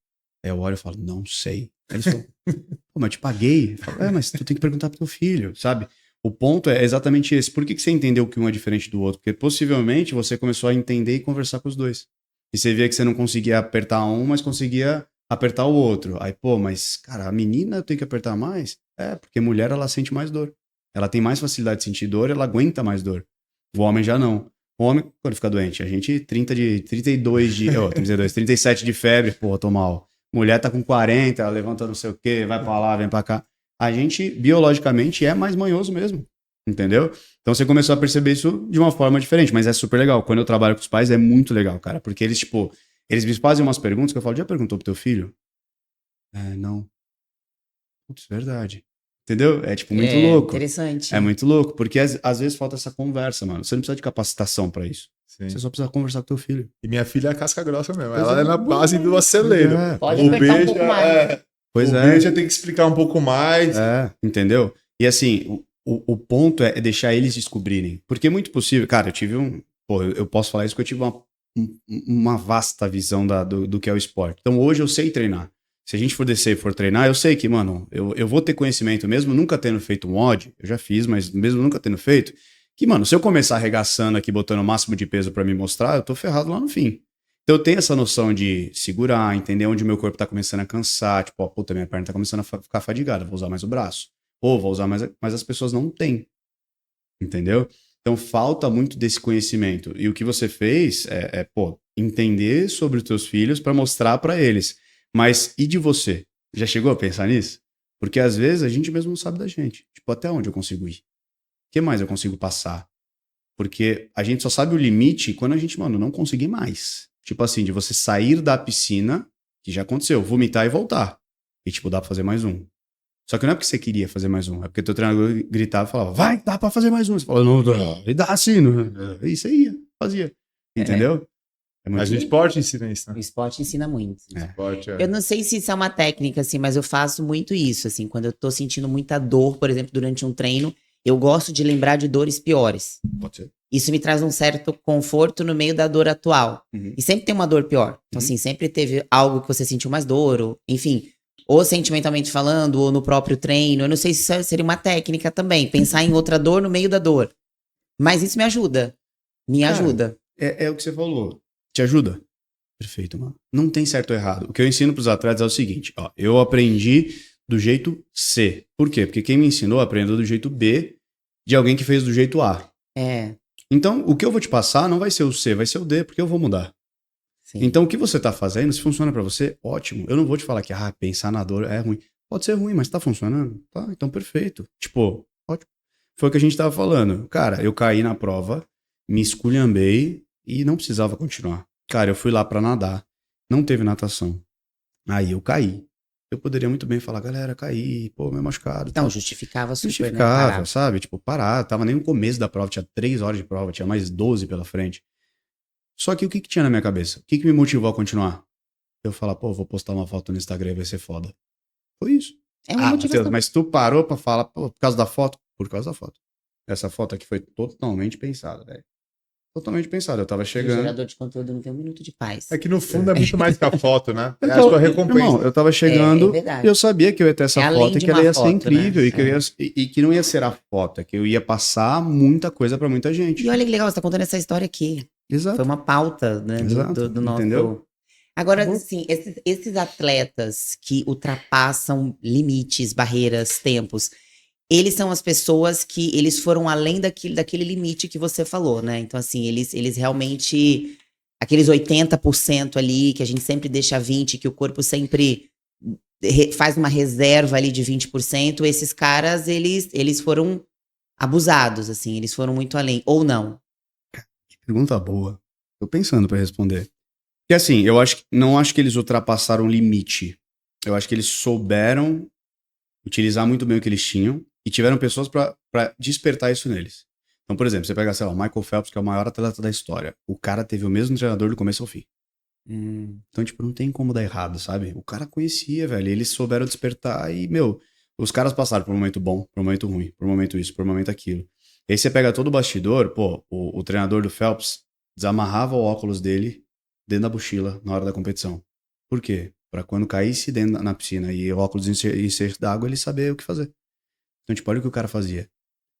Aí eu olho e falo, não sei. Aí eles falam, pô, mas eu te paguei. Eu falo, mas tu tem que perguntar pro teu filho, sabe? O ponto é exatamente esse. Por que você entendeu que um é diferente do outro? Porque possivelmente você começou a entender e conversar com os dois. E você via que você não conseguia apertar um, mas conseguia apertar o outro. Aí, pô, mas, cara, a menina eu tenho que apertar mais? Porque mulher, ela sente mais dor. Ela tem mais facilidade de sentir dor, ela aguenta mais dor. O homem já não. O homem, quando fica doente, a gente 37 de febre, pô, tô mal. Mulher tá com 40, levanta não sei o quê, vai pra lá, vem pra cá. A gente, biologicamente, é mais manhoso mesmo, entendeu? Então você começou a perceber isso de uma forma diferente, mas é super legal. Quando eu trabalho com os pais, é muito legal, cara, porque eles, tipo, eles me fazem umas perguntas que eu falo, já perguntou pro teu filho? Não. Putz, verdade. Entendeu? É, tipo, muito louco. Interessante. É muito louco, porque às vezes falta essa conversa, mano. Você não precisa de capacitação pra isso. Sim. Você só precisa conversar com teu filho. E minha filha é casca grossa mesmo. Ela é na base do acelero. Pode O apertar um B pouco já mais. Pois o B já tem que explicar um pouco mais. Entendeu? E assim, o ponto é deixar eles descobrirem. Porque é muito possível. Cara, eu tive eu posso falar isso porque eu tive uma vasta visão do que é o esporte. Então hoje eu sei treinar. Se a gente for descer e for treinar, eu sei que, mano, eu vou ter conhecimento, mesmo nunca tendo feito um odd, eu já fiz, mas mesmo nunca tendo feito, que, mano, se eu começar arregaçando aqui, botando o máximo de peso pra me mostrar, eu tô ferrado lá no fim. Então eu tenho essa noção de segurar, entender onde o meu corpo tá começando a cansar, tipo, puta, minha perna tá começando a ficar fadigada, vou usar mais o braço. Ou vou usar mais, mas as pessoas não têm. Entendeu? Então falta muito desse conhecimento. E o que você fez entender sobre os teus filhos pra mostrar pra eles. Mas e de você? Já chegou a pensar nisso? Porque às vezes a gente mesmo não sabe da gente. Tipo, até onde eu consigo ir? O que mais eu consigo passar? Porque a gente só sabe o limite quando a gente, mano, não conseguir mais. Tipo assim, de você sair da piscina, que já aconteceu, vomitar e voltar. E tipo, dá pra fazer mais um. Só que não é porque você queria fazer mais um, é porque teu treinador gritava e falava, vai, dá pra fazer mais um. Você falava, não, e dá assim, isso aí, fazia. Entendeu? É muito Mas o esporte ensina isso, O né? esporte ensina muito. O esporte Eu não sei se isso é uma técnica, assim, mas eu faço muito isso, assim, quando eu tô sentindo muita dor, por exemplo, durante um treino, eu gosto de lembrar de dores piores. Pode ser. Isso me traz um certo conforto no meio da dor atual. Uhum. E sempre tem uma dor pior. Então, assim, sempre teve algo que você sentiu mais dor, ou, enfim, ou sentimentalmente falando, ou no próprio treino. Eu não sei se isso seria uma técnica também, pensar em outra dor no meio da dor. Mas isso me ajuda. Me ajuda. É o que você falou. Te ajuda? Perfeito, mano. Não tem certo ou errado. O que eu ensino pros atletas é o seguinte, ó, eu aprendi do jeito C. Por quê? Porque quem me ensinou aprendeu do jeito B de alguém que fez do jeito A. Então, o que eu vou te passar não vai ser o C, vai ser o D, porque eu vou mudar. Sim. Então, o que você tá fazendo, se funciona pra você, ótimo. Eu não vou te falar que, pensar na dor é ruim. Pode ser ruim, mas tá funcionando? Tá, então perfeito. Tipo, ótimo. Foi o que a gente tava falando. Cara, eu caí na prova, me esculhambei e não precisava continuar. Cara, eu fui lá pra nadar, não teve natação. Aí eu caí. Eu poderia muito bem falar, galera, caí, pô, meio machucado. Então, tal. justificava super, Justificava, né? Parar. sabe? Tipo, parar. Tava nem no começo da prova, tinha 3 horas de prova, tinha mais 12 pela frente. Só que o que tinha na minha cabeça? O que me motivou a continuar? Eu falar, pô, vou postar uma foto no Instagram e vai ser foda. Foi isso. É uma motivação. Matheus, mas tu parou pra falar, pô, por causa da foto? Por causa da foto. Essa foto aqui foi totalmente pensada, velho. Totalmente pensado. Eu tava O chegando. gerador de conteúdo não tem um minuto de paz. É que no fundo é muito mais que a foto, né? É a Então, sua recompensa. irmão, eu tava chegando É verdade. e eu sabia que eu ia ter essa É além foto e de que ela uma ia ser foto, incrível né? e que, e que não ia ser a foto, é que eu ia passar muita coisa pra muita gente. E olha que legal, você tá contando essa história aqui. Exato. Foi uma pauta, né, Exato, do nosso... entendeu? Agora, Acabou. assim, esses atletas que ultrapassam limites, barreiras, tempos, eles são as pessoas que eles foram além daquele limite que você falou, né? Então, assim, eles realmente... Aqueles 80% ali, que a gente sempre deixa 20%, que o corpo sempre faz uma reserva ali de 20%, esses caras, eles foram abusados, assim, eles foram muito além. Ou não? Pergunta boa. Tô pensando pra responder. Porque assim, não acho que eles ultrapassaram o limite. Eu acho que eles souberam utilizar muito bem o que eles tinham e tiveram pessoas pra despertar isso neles. Então, por exemplo, você pega, sei lá, o Michael Phelps, que é o maior atleta da história. O cara teve o mesmo treinador do começo ao fim. Então, tipo, não tem como dar errado, sabe? O cara conhecia, velho. Eles souberam despertar e, meu, os caras passaram por um momento bom, por um momento ruim, por um momento isso, por um momento aquilo. E aí você pega todo o bastidor, pô, o treinador do Phelps desamarrava o óculos dele dentro da mochila na hora da competição. Por quê? Pra quando caísse dentro na piscina e o óculos enchesse d'água, ele saber o que fazer. Então, tipo, olha o que o cara fazia.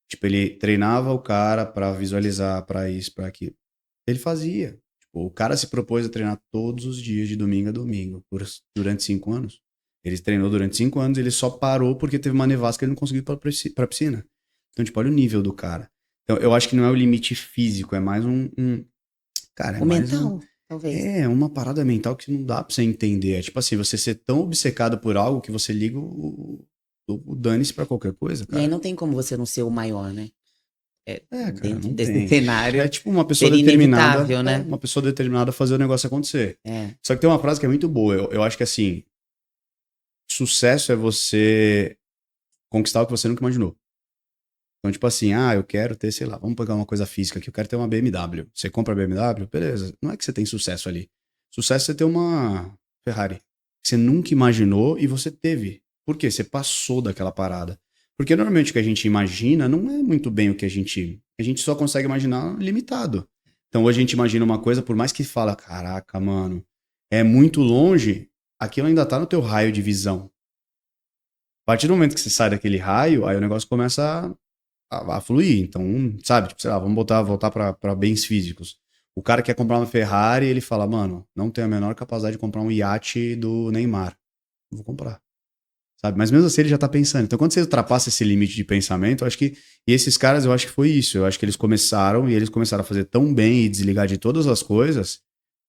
Tipo, ele treinava o cara pra visualizar, pra isso, pra aquilo. Ele fazia. Tipo, o cara se propôs a treinar todos os dias, de domingo a domingo, durante 5 anos. Ele treinou durante 5 anos, ele só parou porque teve uma nevasca e ele não conseguiu ir pra piscina. Então, tipo, olha o nível do cara. Então, eu acho que não é o limite físico, é mais cara, é O mais mental, talvez. É uma parada mental que não dá pra você entender. É tipo assim, você ser tão obcecado por algo que você liga o dane-se pra qualquer coisa, E cara. aí não tem como você não ser o maior, né? Cara, Dentro não desse tem. cenário. É tipo uma pessoa seria determinada. inevitável, né? Uma pessoa determinada a fazer o negócio acontecer. É. Só que tem uma frase que é muito boa. Eu acho que assim, sucesso é você conquistar o que você nunca imaginou. Então, tipo assim, eu quero ter, sei lá, vamos pegar uma coisa física aqui, eu quero ter uma BMW. Você compra a BMW, beleza. Não é que você tem sucesso ali. Sucesso é você ter uma Ferrari. Que você nunca imaginou e você teve. Por quê? Você passou daquela parada. Porque normalmente o que a gente imagina não é muito bem o que a gente só consegue imaginar limitado. Então hoje a gente imagina uma coisa, por mais que fala, caraca, mano, é muito longe, aquilo ainda tá no teu raio de visão. A partir do momento que você sai daquele raio, aí o negócio começa a fluir. Então, sabe, tipo, sei lá, vamos voltar pra bens físicos. O cara quer comprar uma Ferrari, ele fala, mano, não tenho a menor capacidade de comprar um iate do Neymar. Não vou comprar. Sabe? Mas mesmo assim ele já tá pensando. Então, quando você ultrapassa esse limite de pensamento, eu acho que. E esses caras, eu acho que foi isso. Eu acho que eles começaram a fazer tão bem e desligar de todas as coisas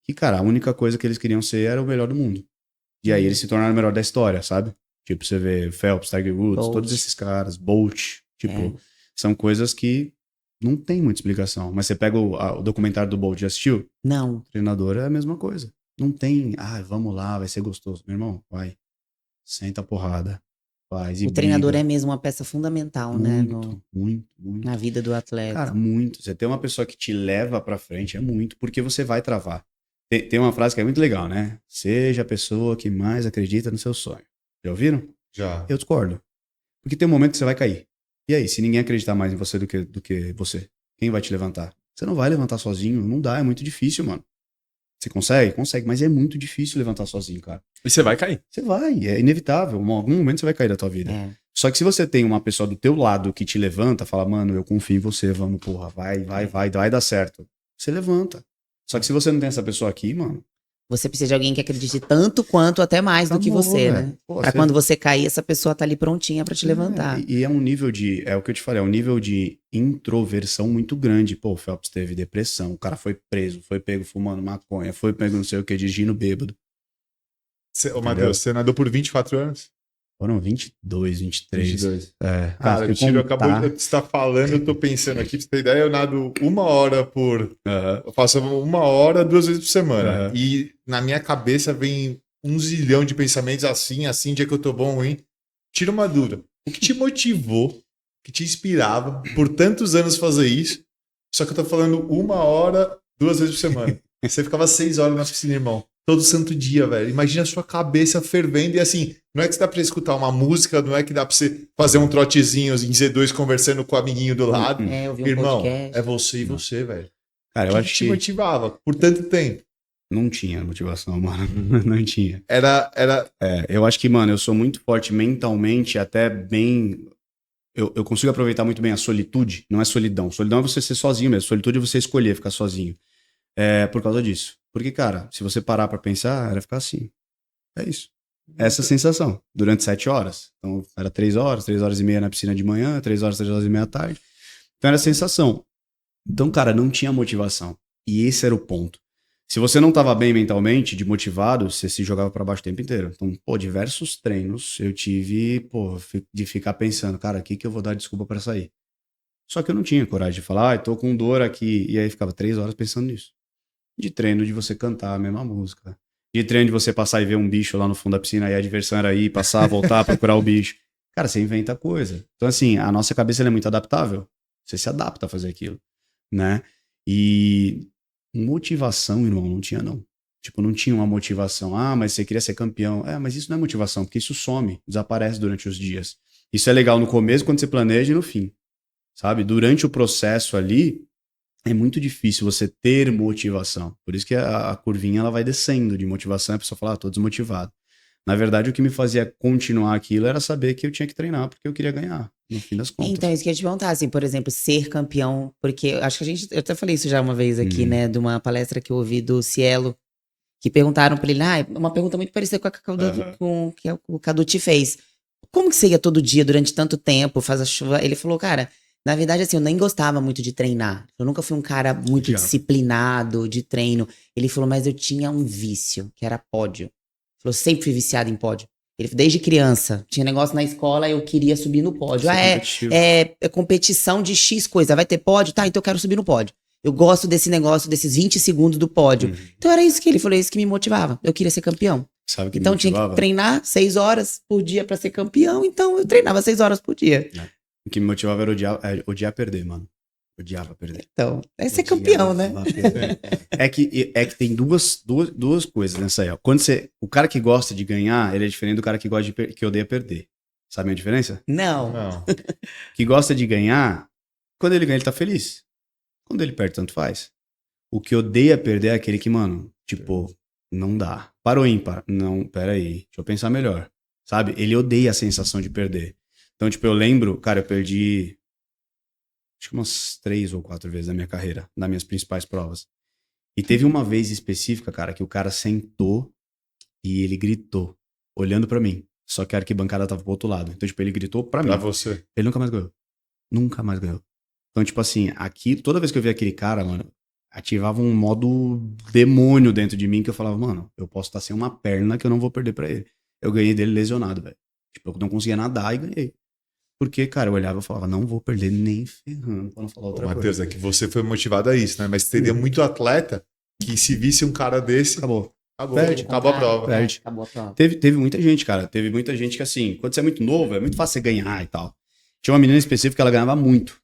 que, cara, a única coisa que eles queriam ser era o melhor do mundo. E aí eles se tornaram o melhor da história, sabe? Tipo, você vê Phelps, Tiger Woods, Bolt. todos esses caras, Bolt. Tipo, É. são coisas que não tem muita explicação. Mas você pega o documentário do Bolt, já assistiu? Não. O treinador é a mesma coisa. Não tem, vamos lá, vai ser gostoso. Meu irmão, vai. Senta a porrada. Faz e O treinador briga. é mesmo uma peça fundamental, né? Muito. Na vida do atleta. Cara, muito. Você tem uma pessoa que te leva pra frente, é muito, porque você vai travar. Tem uma frase que é muito legal, né? Seja a pessoa que mais acredita no seu sonho. Já ouviram? Já. Eu discordo. Porque tem um momento que você vai cair. E aí, se ninguém acreditar mais em você do que você, quem vai te levantar? Você não vai levantar sozinho, não dá, é muito difícil, mano. Você consegue? Consegue, mas é muito difícil levantar sozinho, cara. E você vai cair. Você vai, é inevitável. Em algum momento você vai cair da tua vida. É. Só que se você tem uma pessoa do teu lado que te levanta, fala, mano, eu confio em você, vamos, porra, vai dar certo. Você levanta. Só que se você não tem essa pessoa aqui, mano... Você precisa de alguém que acredite tanto quanto, até mais do que acabou, você, velho. né? Pô, Pra quando você cair, essa pessoa tá ali prontinha pra te levantar. E é um nível de... É o que eu te falei, é um nível de introversão muito grande. Pô, o Phelps teve depressão, o cara foi preso, foi pego fumando maconha, foi pego não sei o que, dirigindo bêbado. Ô, Matheus, você nadou por 24 anos? Foram 22, 23. 22. É. Cara, o Tiro acabou de estar falando, eu tô pensando aqui, pra você ter ideia, eu nado 1 hora por... Eu faço 1 hora 2 vezes por semana. E na minha cabeça vem 1 zilhão de pensamentos assim, dia que eu tô bom, ruim. Tira uma dúvida. O que te motivou, que te inspirava por tantos anos fazer isso? Só que eu tô falando 1 hora 2 vezes por semana. Você ficava 6 horas na piscina, irmão. Todo santo dia, velho. Imagina a sua cabeça fervendo e assim, não é que dá pra escutar uma música, não é que dá pra você fazer um trotezinho em Z2 conversando com o amiguinho do lado. É, eu vi um Irmão, podcast. é você e você, velho. Cara, eu O acho que te que motivava por tanto tempo? não tinha motivação, mano. Não tinha. Era Eu acho que, mano, eu sou muito forte mentalmente, até bem. Eu consigo aproveitar muito bem a solitude. Não é solidão. Solidão é você ser sozinho mesmo. Solitude é você escolher ficar sozinho. É por causa disso. Porque, cara, se você parar pra pensar, era ficar assim. É isso. Essa sensação. Durante 7 horas. Então, era 3 horas e meia na piscina de manhã, 3 horas e meia à tarde. Então, era a sensação. Então, cara, não tinha motivação. E esse era o ponto. Se você não estava bem mentalmente, de motivado, você se jogava para baixo o tempo inteiro. Então, pô, diversos treinos eu tive, pô, de ficar pensando, cara, aqui que eu vou dar desculpa para sair. Só que eu não tinha coragem de falar, tô com dor aqui. E aí ficava 3 horas pensando nisso. De treino de você cantar a mesma música. De treino de você passar e ver um bicho lá no fundo da piscina e a diversão era ir, passar, voltar, procurar o bicho. Cara, você inventa coisa. Então, assim, a nossa cabeça ela é muito adaptável. Você se adapta a fazer aquilo, né? E motivação, irmão, não tinha, não. Tipo, não tinha uma motivação. Ah, mas você queria ser campeão. É, mas isso não é motivação, porque isso some, desaparece durante os dias. Isso é legal no começo, quando você planeja, e no fim, sabe? Durante o processo ali, é muito difícil você ter motivação. Por isso que a curvinha ela vai descendo de motivação, a pessoa fala, tô desmotivado. Na verdade, o que me fazia continuar aquilo era saber que eu tinha que treinar, porque eu queria ganhar, no fim das contas. Então, isso que eu ia te perguntar, assim, por exemplo, ser campeão, porque eu acho que eu até falei isso já uma vez aqui, né, de uma palestra que eu ouvi do Cielo, que perguntaram pra ele, uma pergunta muito parecida com a que o Cadu te fez. Como que você ia todo dia durante tanto tempo, faz a chuva? Ele falou, cara, na verdade, assim, eu nem gostava muito de treinar. Eu nunca fui um cara muito disciplinado de treino. Ele falou, mas eu tinha um vício, que era pódio. Ele falou, sempre fui viciado em pódio. Ele falou, desde criança, tinha negócio na escola, eu queria subir no pódio. É competição de X coisa, vai ter pódio? Tá, então eu quero subir no pódio. Eu gosto desse negócio, desses 20 segundos do pódio. Então era isso que ele falou, isso que me motivava. Eu queria ser campeão. Sabe o que Então me tinha motivava? que treinar 6 horas por dia pra ser campeão, então eu treinava 6 horas por dia. O que me motivava era odiar perder, mano. Odiava perder. Então, é ser campeão, né? É que tem duas coisas nessa aí, ó. O cara que gosta de ganhar, ele é diferente do cara que gosta que odeia perder. Sabe a diferença? Não. Que gosta de ganhar, quando ele ganha, ele tá feliz. Quando ele perde, tanto faz. O que odeia perder é aquele que, mano, tipo, não dá. Parou ímpar. Não, peraí, deixa eu pensar melhor. Sabe? Ele odeia a sensação de perder. Então, tipo, eu lembro, cara, eu perdi acho que umas 3 ou 4 vezes na minha carreira, nas minhas principais provas. E teve uma vez específica, cara, que o cara sentou e ele gritou, olhando pra mim. Só que a arquibancada tava pro outro lado. Então, tipo, ele gritou pra mim. Pra você. Ele nunca mais ganhou. Nunca mais ganhou. Então, tipo assim, aqui, toda vez que eu via aquele cara, mano, ativava um modo demônio dentro de mim que eu falava, mano, eu posso estar sem uma perna que eu não vou perder pra ele. Eu ganhei dele lesionado, velho. Tipo, eu não conseguia nadar e ganhei. Porque, cara, eu olhava e falava, não vou perder nem ferrando, pra não falar outra coisa. Matheus, é que você foi motivado a isso, né? Mas teria muito atleta que se visse um cara desse, Acabou. perde, acabou a prova. Perde. Acabou a prova. Teve muita gente, cara. Teve muita gente que, assim, quando você é muito novo, é muito fácil você ganhar e tal. Tinha uma menina específica que ela ganhava muito.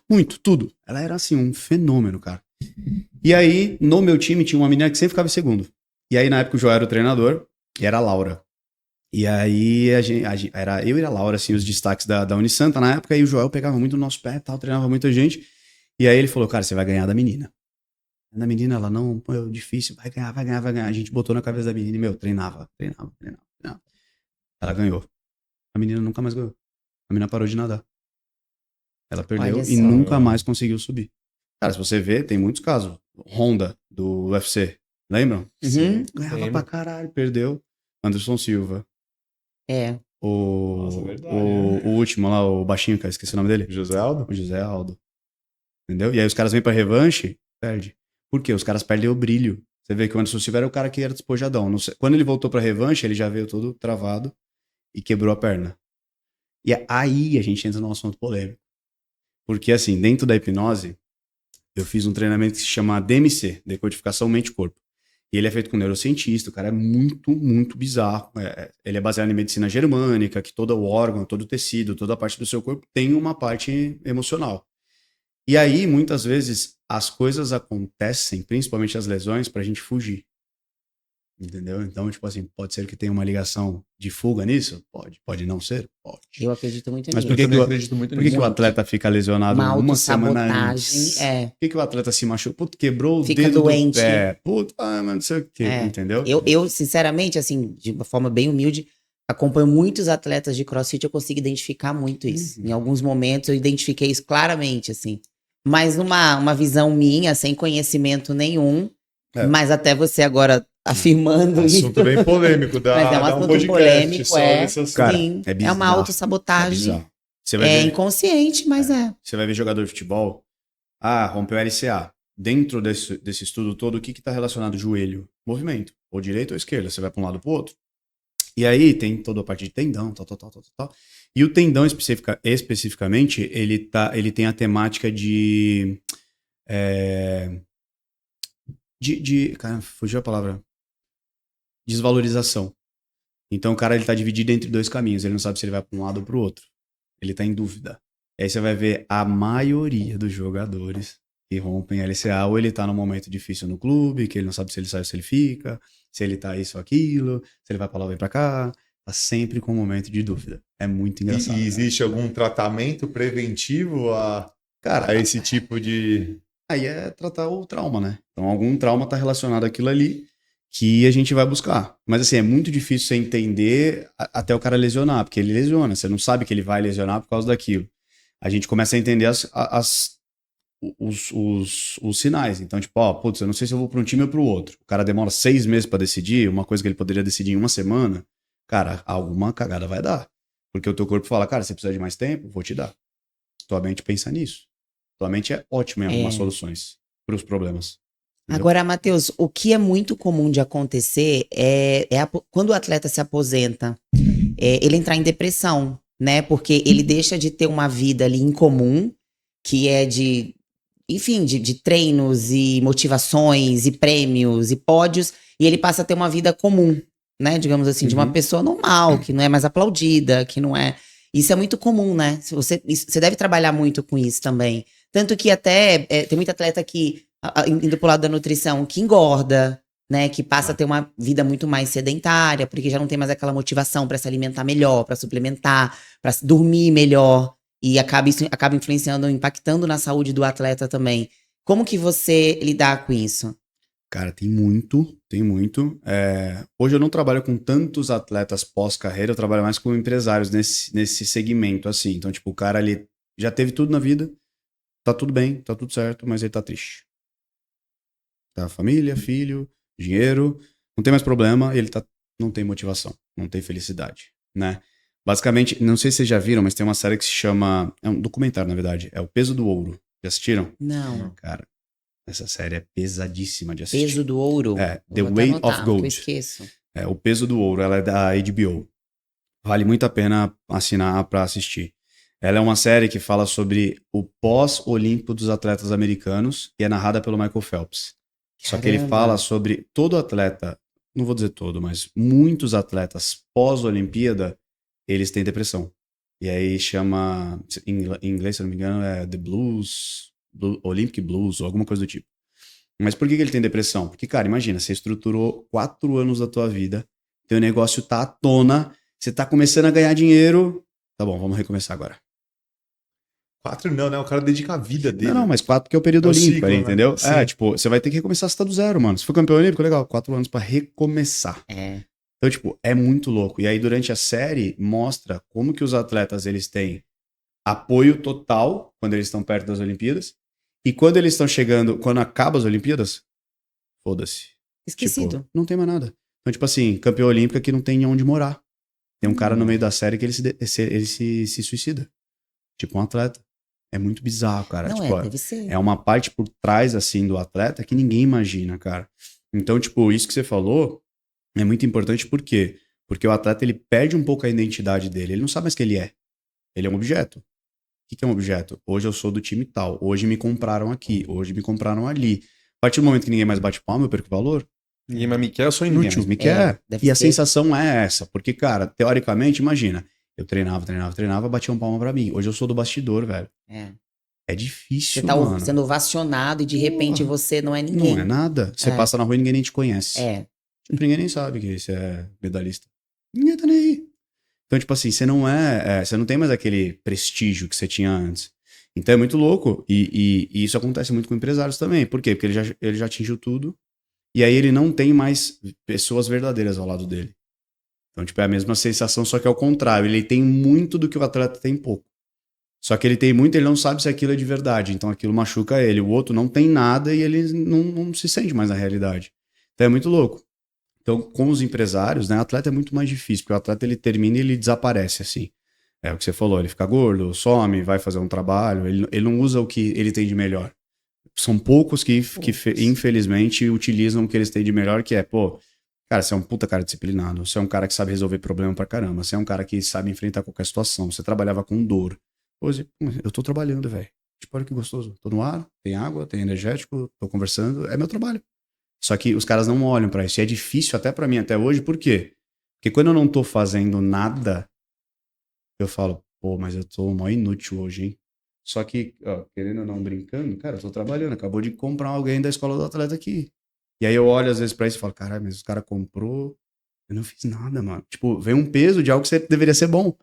Muito, tudo. Ela era, assim, um fenômeno, cara. E aí, no meu time, tinha uma menina que sempre ficava em segundo. E aí, na época, o João era o treinador e era a Laura. E aí, era eu e a Laura, assim, os destaques da Unisanta na época, e o Joel pegava muito no nosso pé e tal, treinava muita gente. E aí ele falou, cara, você vai ganhar da menina. Da menina, ela, não, pô, é difícil, vai ganhar, vai ganhar, vai ganhar. A gente botou na cabeça da menina e, meu, treinava. Ela ganhou. A menina nunca mais ganhou. A menina parou de nadar. Ela perdeu Olha e só. nunca mais conseguiu subir. Cara, se você vê, tem muitos casos. Honda, do UFC, lembram? Uhum. Ganhava Lembro. pra caralho, perdeu. Anderson Silva. É. Nossa, verdade, O último lá, o baixinho, cara, esqueci o nome dele. José Aldo? O José Aldo. Entendeu? E aí os caras vêm pra revanche, perde. Por quê? Os caras perdem o brilho. Você vê que o Anderson Silva era o cara que era despojadão. Não sei- Quando ele voltou pra revanche, ele já veio todo travado e quebrou a perna. E aí a gente entra num assunto polêmico. Porque, assim, dentro da hipnose, eu fiz um treinamento que se chama DMC, Decodificação Mente-Corpo. E ele é feito com neurocientista, o cara é muito, muito bizarro. Ele é baseado em medicina germânica, que todo o órgão, todo o tecido, toda a parte do seu corpo tem uma parte emocional. E aí, muitas vezes, as coisas acontecem, principalmente as lesões, pra gente fugir. Entendeu? Então, tipo assim, pode ser que tenha uma ligação de fuga nisso? Pode. Pode não ser? Pode. Eu acredito muito Mas nisso. por que, Eu também que, acredito muito por que, que o nisso. atleta fica lesionado Uma uma semana autossabotagem, antes? é. Por que, que o atleta se machucou? Puta, quebrou o Fica dedo doente. do pé. Puta, mas não sei o quê, É. entendeu? Eu, sinceramente, assim, de uma forma bem humilde, acompanho muitos atletas de CrossFit, eu consigo identificar muito isso. Em alguns momentos eu identifiquei isso claramente, assim. Mas uma visão minha, sem conhecimento nenhum, É. mas até você agora afirmando isso. Assunto bem polêmico, Mas é um dá um assunto podcast polêmico, só é. nesse assunto. Cara, Sim, é é bizarro. uma É autossabotagem. bizarro. Você vai É ver, inconsciente, mas é. você vai ver jogador de futebol. Ah, rompeu a LCA. Dentro desse estudo todo, o que está relacionado? Joelho, movimento. Ou direita ou esquerda. Você vai para um lado para o outro. E aí tem toda a parte de tendão, tal. E o tendão especificamente, ele tem a temática cara, fugiu a palavra. Desvalorização. Então o cara ele tá dividido entre dois caminhos. Ele não sabe se ele vai para um lado ou para o outro. Ele tá em dúvida. E aí você vai ver a maioria dos jogadores que rompem LCA, ou ele tá num momento difícil no clube, que ele não sabe se ele sai ou se ele fica, se ele tá isso ou aquilo, se ele vai pra lá ou vai pra cá. Tá sempre com um momento de dúvida. É muito engraçado. E existe algum tratamento preventivo Cara, a esse tipo de... aí é tratar o trauma, né? Então algum trauma tá relacionado àquilo ali que a gente vai buscar. Mas assim, é muito difícil você entender até o cara lesionar, porque ele lesiona. Você não sabe que ele vai lesionar por causa daquilo. A gente começa a entender os sinais. Então, tipo, ó, putz, eu não sei se eu vou para um time ou para o outro. O cara demora 6 meses para decidir, uma coisa que ele poderia decidir em uma semana. Cara, alguma cagada vai dar. Porque o teu corpo fala, cara, você precisa de mais tempo? Vou te dar. Tua mente pensa nisso. Tua mente é ótima em arrumar soluções para os problemas. Entendeu? Agora, Matheus, o que é muito comum de acontecer quando o atleta se aposenta, ele entrar em depressão, né? Porque ele deixa de ter uma vida ali em comum, que é enfim, de treinos e motivações e prêmios e pódios, e ele passa a ter uma vida comum, né? Digamos assim, de uma pessoa normal, que não é mais aplaudida, que não é. Isso é muito comum, né? Você deve trabalhar muito com isso também. Tanto que até tem muito atleta que, indo pro lado da nutrição, que engorda, né? Que passa a ter uma vida muito mais sedentária, porque já não tem mais aquela motivação para se alimentar melhor, para suplementar, para dormir melhor. E isso acaba influenciando, impactando na saúde do atleta também. Como que você lidar com isso? Cara, tem muito, tem muito. Hoje eu não trabalho com tantos atletas pós-carreira, eu trabalho mais com empresários nesse segmento, assim. Então, tipo, o cara ali já teve tudo na vida, tá tudo bem, tá tudo certo, mas ele tá triste. Tá família, filho, dinheiro, não tem mais problema, ele não tem motivação, não tem felicidade, né? Basicamente, não sei se vocês já viram, mas tem uma série que se chama, é um documentário, na verdade, é O Peso do Ouro. Já assistiram? Não. Cara, essa série é pesadíssima de assistir. Peso do ouro? The Vou até Weight anotar, of que eu Gold. esqueço. O Peso do Ouro, ela é da HBO. Vale muito a pena assinar pra assistir. Ela é uma série que fala sobre o pós-olímpico dos atletas americanos e é narrada pelo Michael Phelps. Só que ele Caramba. fala sobre todo atleta, não vou dizer todo, mas muitos atletas pós-Olimpíada, eles têm depressão. E aí chama, em inglês, se eu não me engano, é The Olympic Blues, ou alguma coisa do tipo. Mas por que ele tem depressão? Porque, cara, imagina, você estruturou 4 anos da tua vida, teu negócio tá à tona, você tá começando a ganhar dinheiro. Tá bom, vamos recomeçar agora. 4 não, né? O cara dedica a vida dele. Não, mas 4 que é o período É o olímpico ciclo, ali, né? entendeu? Sim. Tipo, você vai ter que recomeçar, você tá do zero, mano. Se for campeão olímpico, legal, 4 anos pra recomeçar. Então, tipo, é muito louco. E aí, durante a série, mostra como que os atletas, eles têm apoio total quando eles estão perto das Olimpíadas. E quando eles estão chegando, quando acaba as Olimpíadas, foda-se. Esquecido. Tipo, não tem mais nada. Então, tipo assim, campeão olímpico que não tem onde morar. Tem um cara no meio da série que ele se suicida. Tipo, um atleta. É muito bizarro, cara. Não tipo, deve ser. é uma parte por trás, assim, do atleta que ninguém imagina, cara. Então, tipo, isso que você falou é muito importante, por quê? Porque o atleta, ele perde um pouco a identidade dele. Ele não sabe mais quem ele é. Ele é um objeto. O que é um objeto? Hoje eu sou do time tal. Hoje me compraram aqui. Hoje me compraram ali. A partir do momento que ninguém mais bate palma, eu perco valor. Ninguém mais me quer, eu sou Ninguém inútil. mais me quer. deve E a ser. sensação é essa. Porque, cara, teoricamente, imagina. Eu treinava, batiam palma pra mim. Hoje eu sou do bastidor, velho. É difícil, Você tá mano. sendo ovacionado e de repente Porra. você não é ninguém. Não é nada. Você É. passa na rua e ninguém nem te conhece. Ninguém nem sabe que você é medalhista. Ninguém tá nem aí. Então, tipo assim, você não tem mais aquele prestígio que você tinha antes. Então é muito louco. E isso acontece muito com empresários também. Por quê? Porque ele já atingiu tudo. E aí ele não tem mais pessoas verdadeiras ao lado dele. Então, tipo, é a mesma sensação, só que ao contrário. Ele tem muito do que o atleta tem pouco. Só que ele tem muito, ele não sabe se aquilo é de verdade. Então aquilo machuca ele. O outro não tem nada e ele não se sente mais na realidade. Então é muito louco. Então, com os empresários, né, atleta é muito mais difícil, porque o atleta ele termina e ele desaparece, assim. É o que você falou, ele fica gordo, some, vai fazer um trabalho, ele não usa o que ele tem de melhor. São poucos que infelizmente, utilizam o que eles têm de melhor, que é, pô, cara, você é um puta cara disciplinado, você é um cara que sabe resolver problema pra caramba, você é um cara que sabe enfrentar qualquer situação, você trabalhava com dor. Hoje, eu tô trabalhando, velho. Tipo, olha que gostoso. Tô no ar, tem água, tem energético, tô conversando, é meu trabalho. Só que os caras não olham pra isso. E é difícil até pra mim até hoje, por quê? Porque quando eu não tô fazendo nada, eu falo, pô, mas eu tô mó inútil hoje, hein? Só que, ó, querendo ou não brincando, cara, eu tô trabalhando, acabou de comprar alguém da escola do atleta aqui. E aí eu olho às vezes pra isso e falo, caralho, mas os cara comprou, eu não fiz nada, mano. Tipo, vem um peso de algo que você deveria ser bom.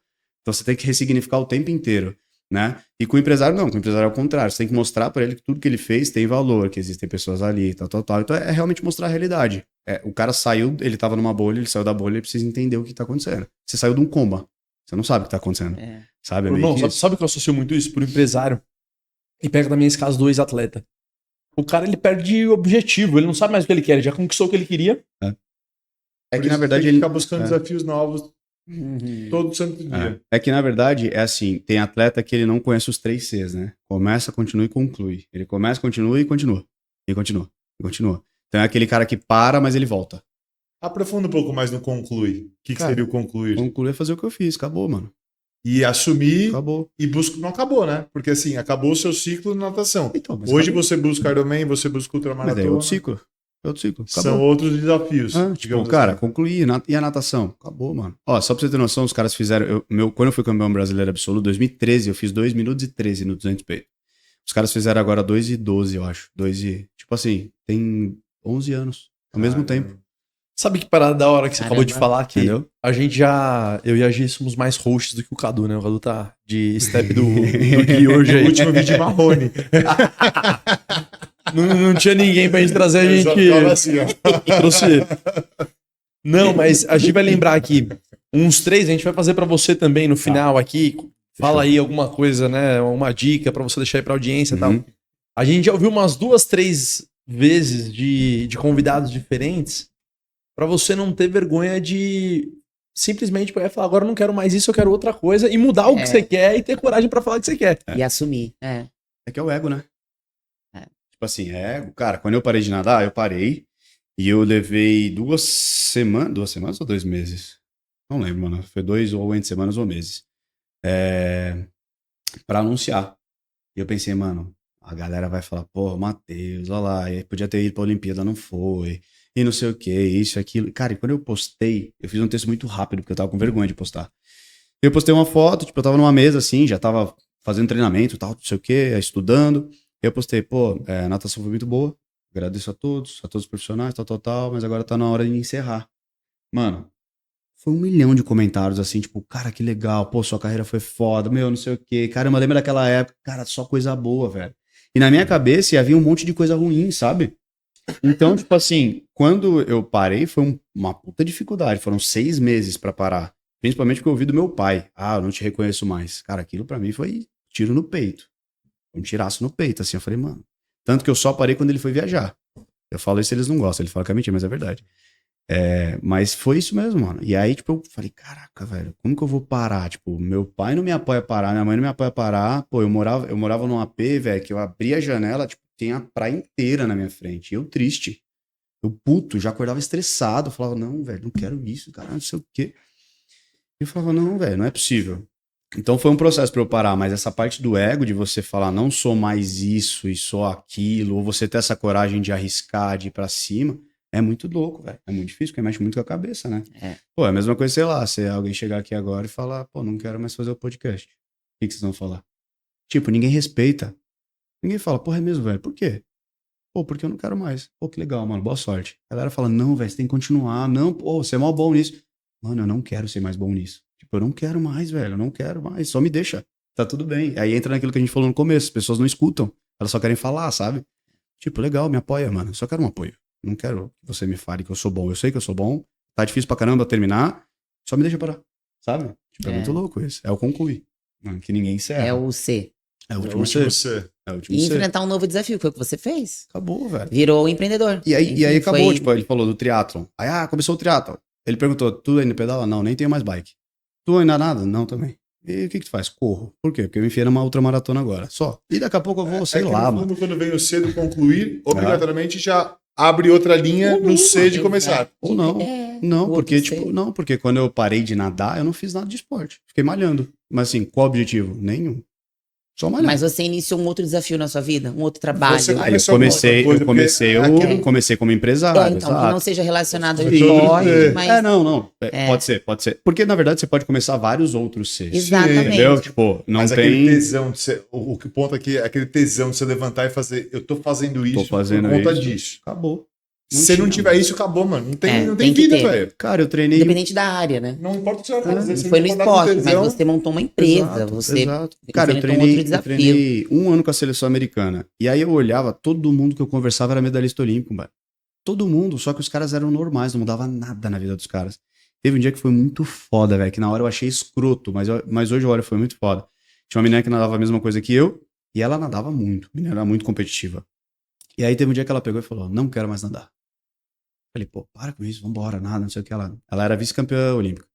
Então você tem que ressignificar o tempo inteiro, né? E com o empresário não, com o empresário é o contrário. Você tem que mostrar pra ele que tudo que ele fez tem valor, que existem pessoas ali, tal, tal, tal. Então é realmente mostrar a realidade. O cara saiu, ele tava numa bolha, ele saiu da bolha, ele precisa entender o que tá acontecendo. Você saiu de um coma, você não sabe o que tá acontecendo. Sabe? É meio Irmão, que isso. sabe que eu associo muito isso pro empresário? E pega também esse caso do ex-atleta. O cara, ele perde o objetivo, ele não sabe mais o que ele quer, ele já conquistou o que ele queria. É Por que na isso verdade tem que ele. ficar buscando desafios novos todo santo dia. É que na verdade é assim: tem atleta que ele não conhece os 3 Cs, né? Começa, continua e conclui. Ele começa, continua e continua. E continua. E continua. Então é aquele cara que para, mas ele volta. Aprofunda um pouco mais no conclui. O que Cara, seria o concluir? Conclui é fazer o que eu fiz, acabou, mano. E assumir Acabou. e busca. Não acabou, né? Porque assim, acabou o seu ciclo de natação. Então, mas Hoje acabou. você busca Ironman, você busca Mas daí é ultramaratona. outro ciclo. É outro ciclo. Acabou. São outros desafios. Tipo, digamos cara, assim. concluí. E a natação? Acabou, mano. Ó, só pra você ter noção, os caras fizeram. Quando eu fui campeão brasileiro absoluto, 2013, eu fiz 2 minutos e 13 no 200 peito. Os caras fizeram agora 2 e 12, eu acho. 2 e. Tipo assim, tem 11 anos. Ao mesmo tempo. Sabe que parada da hora que você acabou de Caramba. falar? Que Entendeu? a gente já. Eu e a Gi somos mais hosts do que o Cadu, né? O Cadu tá de step do Gui hoje O aí. último vídeo de Marrone. Não tinha ninguém pra gente trazer, a Eu só gente ficava assim, ó. trouxe. Não, mas a gente vai lembrar aqui. Uns 3 a gente vai fazer pra você também no final aqui. Fala aí alguma coisa, né? Uma dica pra você deixar aí pra audiência e tal. Uhum. A gente já ouviu umas 2, 3 vezes de convidados diferentes pra você não ter vergonha de simplesmente pegar e falar, agora eu não quero mais isso, eu quero outra coisa, e mudar o que você quer e ter coragem pra falar o que você quer. E assumir. É. É que é o ego, né? É. Tipo assim, é ego. Cara, quando eu parei de nadar, eu parei e eu levei 2 semanas. 2 semanas ou 2 meses? Não lembro, mano. Foi 2 ou entre semanas ou meses. Pra anunciar. E eu pensei, mano, a galera vai falar, pô, Matheus, olha lá, ele podia ter ido pra Olimpíada, não foi. E não sei o que, isso, aquilo. Cara, e quando eu postei, eu fiz um texto muito rápido, porque eu tava com vergonha de postar. Eu postei uma foto, tipo, eu tava numa mesa assim, já tava fazendo treinamento e tal, não sei o que, estudando. Eu postei, pô, a natação foi muito boa, agradeço a todos os profissionais, tal, tal, tal, mas agora tá na hora de encerrar. Mano, foi 1 milhão de comentários assim, tipo, cara, que legal, pô, sua carreira foi foda, meu, não sei o que. Caramba, lembra daquela época, cara, só coisa boa, velho. E na minha cabeça havia um monte de coisa ruim, sabe? Então, tipo assim, quando eu parei, foi uma puta dificuldade. Foram 6 meses pra parar. Principalmente porque eu ouvi do meu pai. Ah, eu não te reconheço mais. Cara, aquilo pra mim foi tiro no peito. Um tiraço no peito, assim. Eu falei, mano. Tanto que eu só parei quando ele foi viajar. Eu falo isso, eles não gostam. Ele fala que é mentira, mas é verdade. Mas foi isso mesmo, mano. E aí, tipo, eu falei, caraca, velho, como que eu vou parar? Tipo, meu pai não me apoia a parar, minha mãe não me apoia a parar. Pô, eu morava num AP, velho, que eu abria a janela, tipo, tem a praia inteira na minha frente. E eu triste. Eu puto, já acordava estressado. Eu falava, não, velho, não quero isso, cara, não sei o quê. E eu falava, não, velho, não é possível. Então foi um processo pra eu parar, mas essa parte do ego, de você falar, não sou mais isso e sou aquilo, ou você ter essa coragem de arriscar, de ir pra cima, é muito louco, velho. É muito difícil, porque mexe muito com a cabeça, né? Pô, é a mesma coisa, sei lá, se alguém chegar aqui agora e falar, pô, não quero mais fazer o podcast. O que vocês vão falar? Tipo, ninguém respeita. Ninguém fala, porra, é mesmo, velho, por quê? Pô, porque eu não quero mais. Pô, que legal, mano, boa sorte. A galera fala, não, velho, você tem que continuar. Não, pô, você é mó bom nisso. Mano, eu não quero ser mais bom nisso. Tipo, eu não quero mais, velho, eu não quero mais. Só me deixa. Tá tudo bem. Aí entra naquilo que a gente falou no começo. As pessoas não escutam. Elas só querem falar, sabe? Tipo, legal, me apoia, mano. Eu só quero um apoio. Não quero que você me fale que eu sou bom. Eu sei que eu sou bom. Tá difícil pra caramba terminar. Só me deixa parar. Sabe? Tipo, é muito louco isso. É o concluir. Que ninguém encerra. É o C. É o É o último último C. C. É o último E C. enfrentar um novo desafio, que foi o que você fez. Acabou, velho. Virou um empreendedor. E aí, Enfim, acabou, foi- tipo, ele falou do triatlon. Aí, começou o triatlon. Ele perguntou, tu ainda pedala? Não, nem tenho mais bike. Tu ainda nada? Não, também. E o que tu faz? Corro. Por quê? Porque eu me enfiei numa ultramaratona agora. Só. E daqui a pouco eu vou, sei que lá, no mano. fundo, quando vem o C do concluir, obrigatoriamente já abre outra linha Ou no não, C de exato. começar. Ou não. É, Não, o porque, outro tipo, C. não, porque quando eu parei de nadar, eu não fiz nada de esporte. Fiquei malhando. Mas assim, qual o objetivo? Nenhum. Só malhar. Mas você iniciou um outro desafio na sua vida? Um outro trabalho? Você Aí eu começou alguma coisa, comecei, porque eu comecei como empresário. É, então, que não exato. seja relacionado ao Sim. esporte, mas... Não. Pode ser. Porque, na verdade, você pode começar vários outros Cs. Exatamente. Entendeu? Tipo, não Mas tem... aquele tesão, de você, o que ponto aqui é aquele tesão de você levantar e fazer, eu tô fazendo isso fazendo por conta isso. disso. Acabou. Se você não tinha, tiver mano. isso, acabou, mano. Não tem, É, não tem tem que vida, ter. velho. Cara, eu treinei... Independente da área, né? Não importa o que você vai fazer. Não se foi no não acordar com esporte, mas tesão, você montou uma empresa, Exato, você exato. Cara, eu enfrentou um outro desafio. treinei 1 ano com a seleção americana. E aí eu olhava, todo mundo que eu conversava era medalhista olímpico, mano. Todo mundo, só que os caras eram normais, não mudava nada na vida dos caras. Teve um dia que foi muito foda, velho, que na hora eu achei escroto, mas hoje eu olho, foi muito foda. Tinha uma menina que nadava a mesma coisa que eu, e ela nadava muito, a menina era muito competitiva. E aí teve um dia que ela pegou e falou, não quero mais nadar. Falei, pô, para com isso, vambora, nada, não sei o que. Ela era vice-campeã olímpica.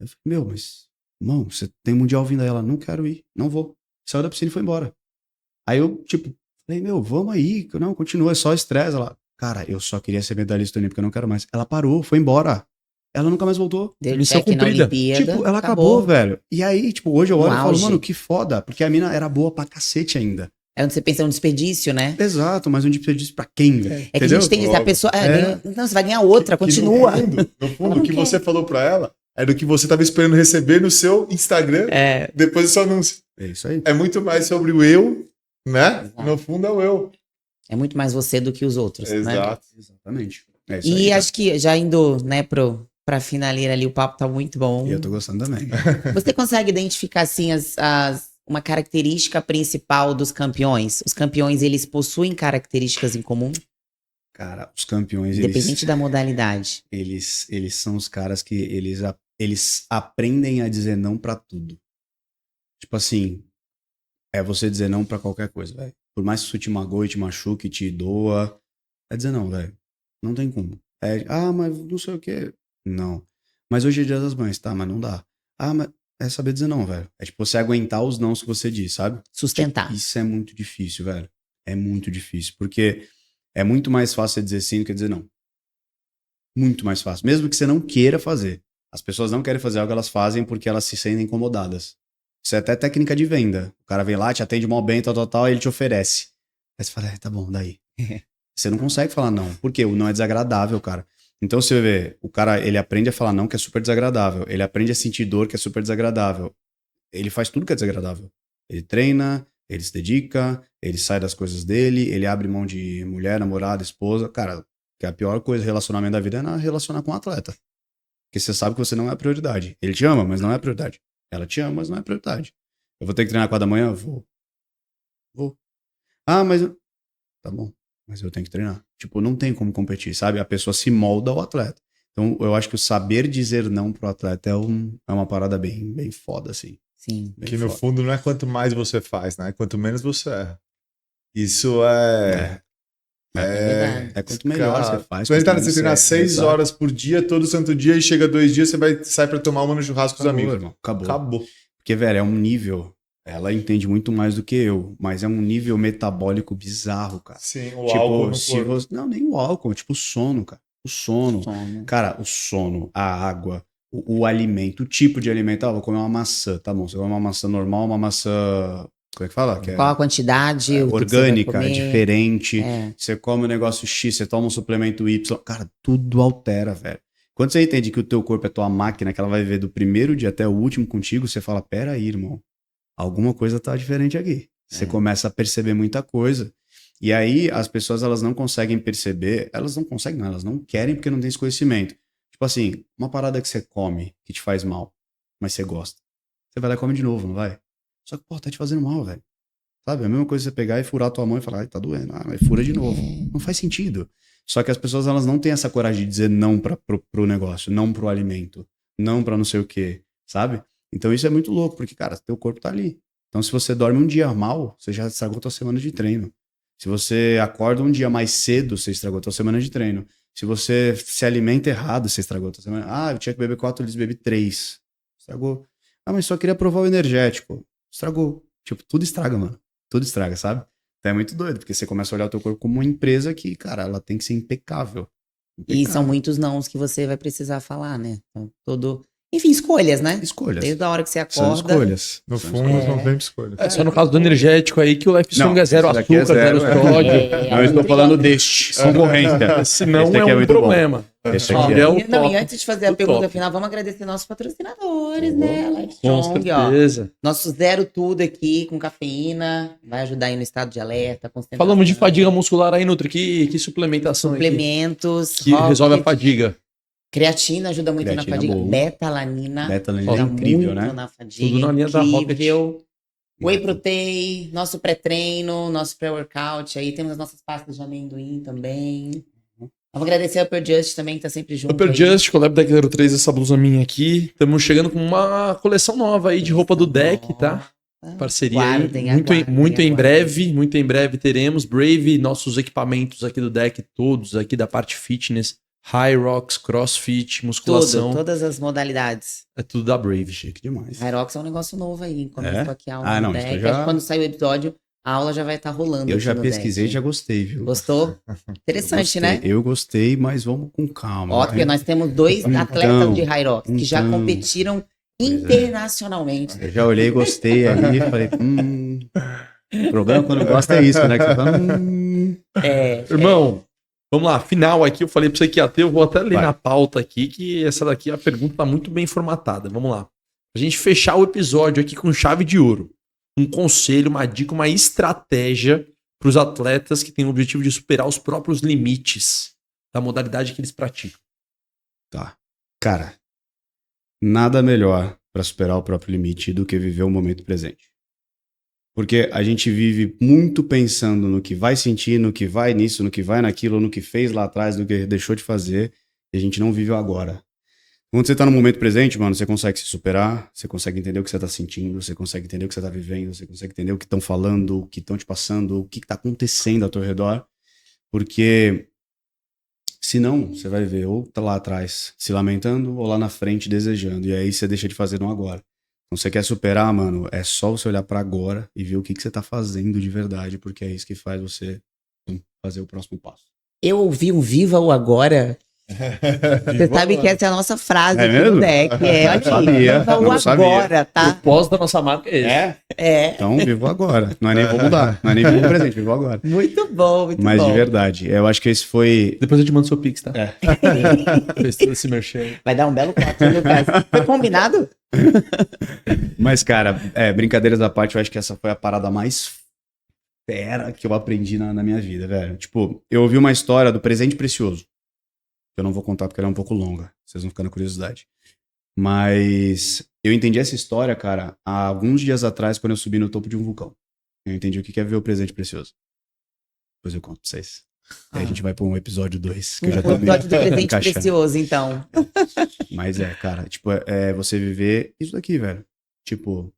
Eu falei, meu, mas, irmão, você tem mundial vindo aí. Ela, não quero ir, não vou. Saiu da piscina e foi embora. Aí eu, tipo, falei, meu, vamos aí. Não, continua, é só estresse. Ela, cara, eu só queria ser medalhista olímpica, eu não quero mais. Ela parou, foi embora. Ela nunca mais voltou. Deu Missão check na cumprida. Olimpíada. Tipo, ela acabou, velho. E aí, tipo, hoje eu olho e falo, auge. mano, que foda. Porque a mina era boa pra cacete ainda. É onde você pensa um desperdício, né? Exato, mas um desperdício pra quem, velho? É que a gente tem isso, a pessoa... não, você vai ganhar outra, continua. No fundo, Ela o que não quer. você falou pra ela era o que você tava esperando receber no seu Instagram É, depois do seu anúncio. É isso aí. É muito mais sobre o eu, né? Exato. No fundo é o eu. é muito mais você do que os outros, né? Exato. Exatamente. É isso E aí, cara. acho que já indo, né, pra finaleira ali, o papo tá muito bom. E eu tô gostando também. Você consegue identificar, assim, uma característica principal dos campeões? Os campeões, eles possuem características em comum, Cara, os campeões, independente da modalidade. eles são os caras que eles aprendem a dizer não pra tudo. Tipo assim, é você dizer não pra qualquer coisa, velho. Por mais que isso te magoe, te machuque, te doa, é dizer não, velho. Não tem como. Mas não sei o quê. Não. Mas hoje é dia das mães, tá? Mas não dá. Mas é saber dizer não, velho. É tipo você aguentar os nãos que você diz, sabe? Sustentar. Isso é muito difícil, velho. É muito difícil. Porque é muito mais fácil você dizer sim do que dizer não. Muito mais fácil. Mesmo que você não queira fazer. As pessoas não querem fazer algo, elas fazem porque elas se sentem incomodadas. Isso é até técnica de venda. O cara vem lá, te atende mal bem, tal, e ele te oferece. Aí você fala, tá bom, daí. Você não consegue falar não. Por quê? O não é desagradável, cara. Então você vê, o cara, ele aprende a falar não, que é super desagradável. Ele aprende a sentir dor, que é super desagradável. Ele faz tudo que é desagradável. Ele treina, ele se dedica, ele sai das coisas dele, ele abre mão de mulher, namorada, esposa. Cara, que a pior coisa, relacionamento da vida é relacionar com um atleta. Porque você sabe que você não é a prioridade. Ele te ama, mas não é a prioridade. Ela te ama, mas não é a prioridade. Eu vou ter que treinar 4 da manhã? Vou. Mas... Tá bom. Mas eu tenho que treinar. Tipo, não tem como competir, sabe? A pessoa se molda ao atleta. Então, eu acho que o saber dizer não pro atleta é uma parada bem foda, assim. Sim. Bem Que no foda. fundo não é quanto mais você faz, né? Quanto menos você erra. Isso é. verdade. É quanto melhor Cara, você faz. Você quanto tá, menos você treinar erra, 6 exato. horas por dia, todo santo dia, e chega 2 dias, você sai pra tomar uma no churrasco com os Acabou, amigos. irmão. Acabou. Acabou. Porque, velho, é um nível... Ela entende muito mais do que eu, mas é um nível metabólico bizarro, cara. Sim, o Tipo, álcool no se corpo. você... Não, nem o álcool, tipo o sono, cara. O sono. Sono. Cara, o sono, a água, o alimento, o tipo de alimento. Vou comer uma maçã, tá bom. Você come uma maçã normal, uma maçã... Como é que fala? Que é Qual a quantidade? o que você vai orgânica, comer? diferente. É. Você come um negócio X, você toma um suplemento Y. Cara, tudo altera, velho. Quando você entende que o teu corpo é tua máquina, que ela vai viver do primeiro dia até o último contigo, você fala, pera aí, irmão. Alguma coisa tá diferente aqui. Você começa a perceber muita coisa. E aí as pessoas elas não conseguem perceber, elas não querem porque não tem esse conhecimento. Tipo assim, uma parada que você come que te faz mal, mas você gosta. Você vai lá e come de novo, não vai? Só que, pô, tá te fazendo mal, velho. Sabe? É a mesma coisa você pegar e furar a tua mão e falar, ai, tá doendo. Ah, mas fura de novo. Não faz sentido. Só que as pessoas, elas não têm essa coragem de dizer não pro negócio, não pro alimento, não pra não sei o quê, sabe? Então isso é muito louco, porque, cara, teu corpo tá ali. Então se você dorme um dia mal, você já estragou tua semana de treino. Se você acorda um dia mais cedo, você estragou tua semana de treino. Se você se alimenta errado, você estragou tua semana. Ah, eu tinha que beber 4 litros, bebi 3. Estragou. Ah, mas só queria provar o energético. Estragou. Tipo, tudo estraga, mano. Tudo estraga, sabe? Então é muito doido, porque você começa a olhar o teu corpo como uma empresa que, cara, ela tem que ser impecável. E são muitos nãos que você vai precisar falar, né? Então, enfim, escolhas, né? Escolhas. Desde a hora que você São acorda. escolhas. No São fundo, escolhas. são sempre escolhas. É só no caso do energético aí que o Life Strong Não, é zero esse daqui açúcar, é zero, zero sódio. Não, eu estou falando deste. Concorrência. Senão Esse é aqui é um muito bom. problema. Esse Ah, aqui é é. o E, não, top. e antes de fazer a O pergunta top. final, vamos agradecer nossos patrocinadores, Boa. né? Life Com Strong, ó. certeza. Nosso zero tudo aqui com cafeína. Vai ajudar aí no estado de alerta, concentração. Falamos de fadiga muscular aí, Nutri. Que suplementação aí Suplementos. que resolve a Rocket, fadiga. Creatina ajuda muito Creatina na fadiga. bom. Betalanina. Betalanina ajuda é incrível, muito né? na fadiga. Tudo na linha da incrível. Whey Protein, nosso pré-treino, nosso pré-workout. Aí temos as nossas pastas de amendoim também. Vamos agradecer ao Upper Just também, que tá sempre junto. Upper aí. Just, Collab Deck 03, essa blusa minha aqui. Estamos chegando com uma coleção nova aí de roupa do deck, tá? Parceria aí. Aguardem, Muito em aguardem. breve teremos. Brave, nossos equipamentos aqui do deck, todos aqui da parte fitness. High Rocks, CrossFit, musculação. Todas as modalidades. É tudo da Brave. Chique demais. Hyrox é um negócio novo aí. Começou É? aqui a aula Ah, do não, isso deck. já- Acho que quando sair o episódio, a aula já vai estar rolando. Eu aqui já no pesquisei e deck. já gostei, viu? Gostou? Eu Interessante, gostei. né? Eu gostei, mas vamos com calma. Ó, porque nós temos dois Então, atletas de Hyrox que já então. competiram é. internacionalmente. Eu já olhei, gostei aí, falei, O problema quando gosta é isso, né? Que você fala, Irmão, vamos lá, final aqui, eu falei pra você que ia ter, eu vou até ler Vai. na pauta aqui, que essa daqui, a pergunta tá muito bem formatada, vamos lá. Pra gente fechar o episódio aqui com chave de ouro, um conselho, uma dica, uma estratégia pros atletas que têm o objetivo de superar os próprios limites da modalidade que eles praticam. Tá. Cara, nada melhor pra superar o próprio limite do que viver o momento presente. Porque a gente vive muito pensando no que vai sentir, no que vai nisso, no que vai naquilo, no que fez lá atrás, no que deixou de fazer, e a gente não vive o agora. Quando você tá no momento presente, mano, você consegue se superar, você consegue entender o que você tá sentindo, você consegue entender o que você tá vivendo, você consegue entender o que estão falando, o que estão te passando, o que tá acontecendo ao teu redor. Porque senão, você vai ver ou tá lá atrás se lamentando ou lá na frente desejando, e aí você deixa de fazer no agora. Então você quer superar, mano, é só você olhar pra agora e ver o que você tá fazendo de verdade, porque é isso que faz você fazer o próximo passo. Eu ouvi um Viva o Agora. Você sabe que essa é a nossa frase É aqui mesmo? no deck. É, olha aqui, Sabia, Viva o não sabia. Agora, O tá? pós da nossa marca é esse. É. Então, vivo agora. Não é nem vou mudar, não é nem vivo o presente, vivo agora. Muito bom, muito Mas bom. de verdade, eu acho que esse foi... Depois eu te mando seu pix, tá? É. Fez todo esse merchan. Vai dar um belo corte, Lucas. Foi combinado? Mas, cara, brincadeiras à parte, eu acho que essa foi a parada mais fera que eu aprendi na minha vida, velho. Tipo, eu ouvi uma história do Presente Precioso. Eu não vou contar porque ela é um pouco longa. Vocês vão ficar na curiosidade. Mas eu entendi essa história, cara, há alguns dias atrás, quando eu subi no topo de um vulcão. Eu entendi o que é ver o Presente Precioso. Depois eu conto pra vocês. Aí a gente vai pra um episódio 2, que eu já tô O episódio do presente encaixando. precioso, então. Mas cara, tipo, é você viver isso daqui, velho. Tipo,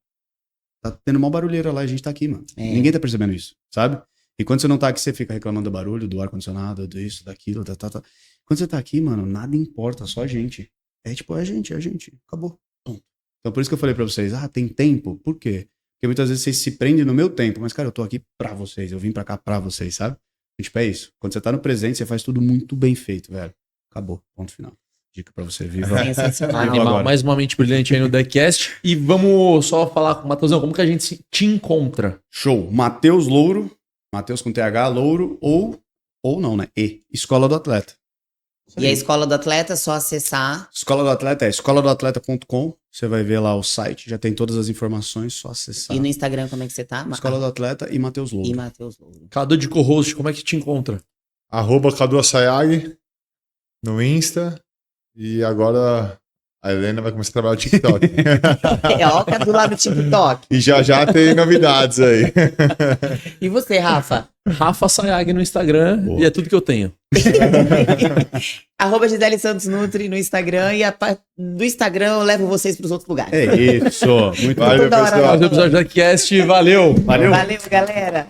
tá tendo uma barulheira lá e a gente tá aqui, mano. É. Ninguém tá percebendo isso, sabe? E quando você não tá aqui, você fica reclamando do barulho, do ar-condicionado, disso, daquilo, tá. Quando você tá aqui, mano, nada importa, só a gente. É tipo, é a gente. Acabou. Ponto. Então por isso que eu falei pra vocês, tem tempo? Por quê? Porque muitas vezes vocês se prendem no meu tempo, mas, cara, eu tô aqui pra vocês, eu vim pra cá pra vocês, sabe? E, tipo, é isso. Quando você tá no presente, você faz tudo muito bem feito, velho. Acabou. Ponto final. Dica pra você, viva. Sensacional. Viva Animal, agora. mais uma mente brilhante aí no Deckcast. E vamos só falar com o Matheusão, como que a gente te encontra? Show. Matheus Louro, Matheus com TH, Louro, ou não, né? Escola do Atleta. E a Escola do Atleta é só acessar. Escola do Atleta é escoladoatleta.com. Você vai ver lá o site, já tem todas as informações, só acessar. E no Instagram, como é que você tá? Escola do Atleta e Matheus Louro. E Matheus Louro. Cadu de co-host, como é que te encontra? @Cadu Assayag no Insta. E agora a Helena vai começar a trabalhar no TikTok. Ó, o Cadu lá no TikTok. E já tem novidades aí. E você, Rafa? Rafa Sayag no Instagram. Boa. E é tudo que eu tenho. @ Gisele Santos Nutri no Instagram. E do Instagram eu levo vocês para os outros lugares. É isso. Muito Valeu, Toda hora, pessoal. Mais um episódio da Cast. Valeu! Valeu. Valeu, galera.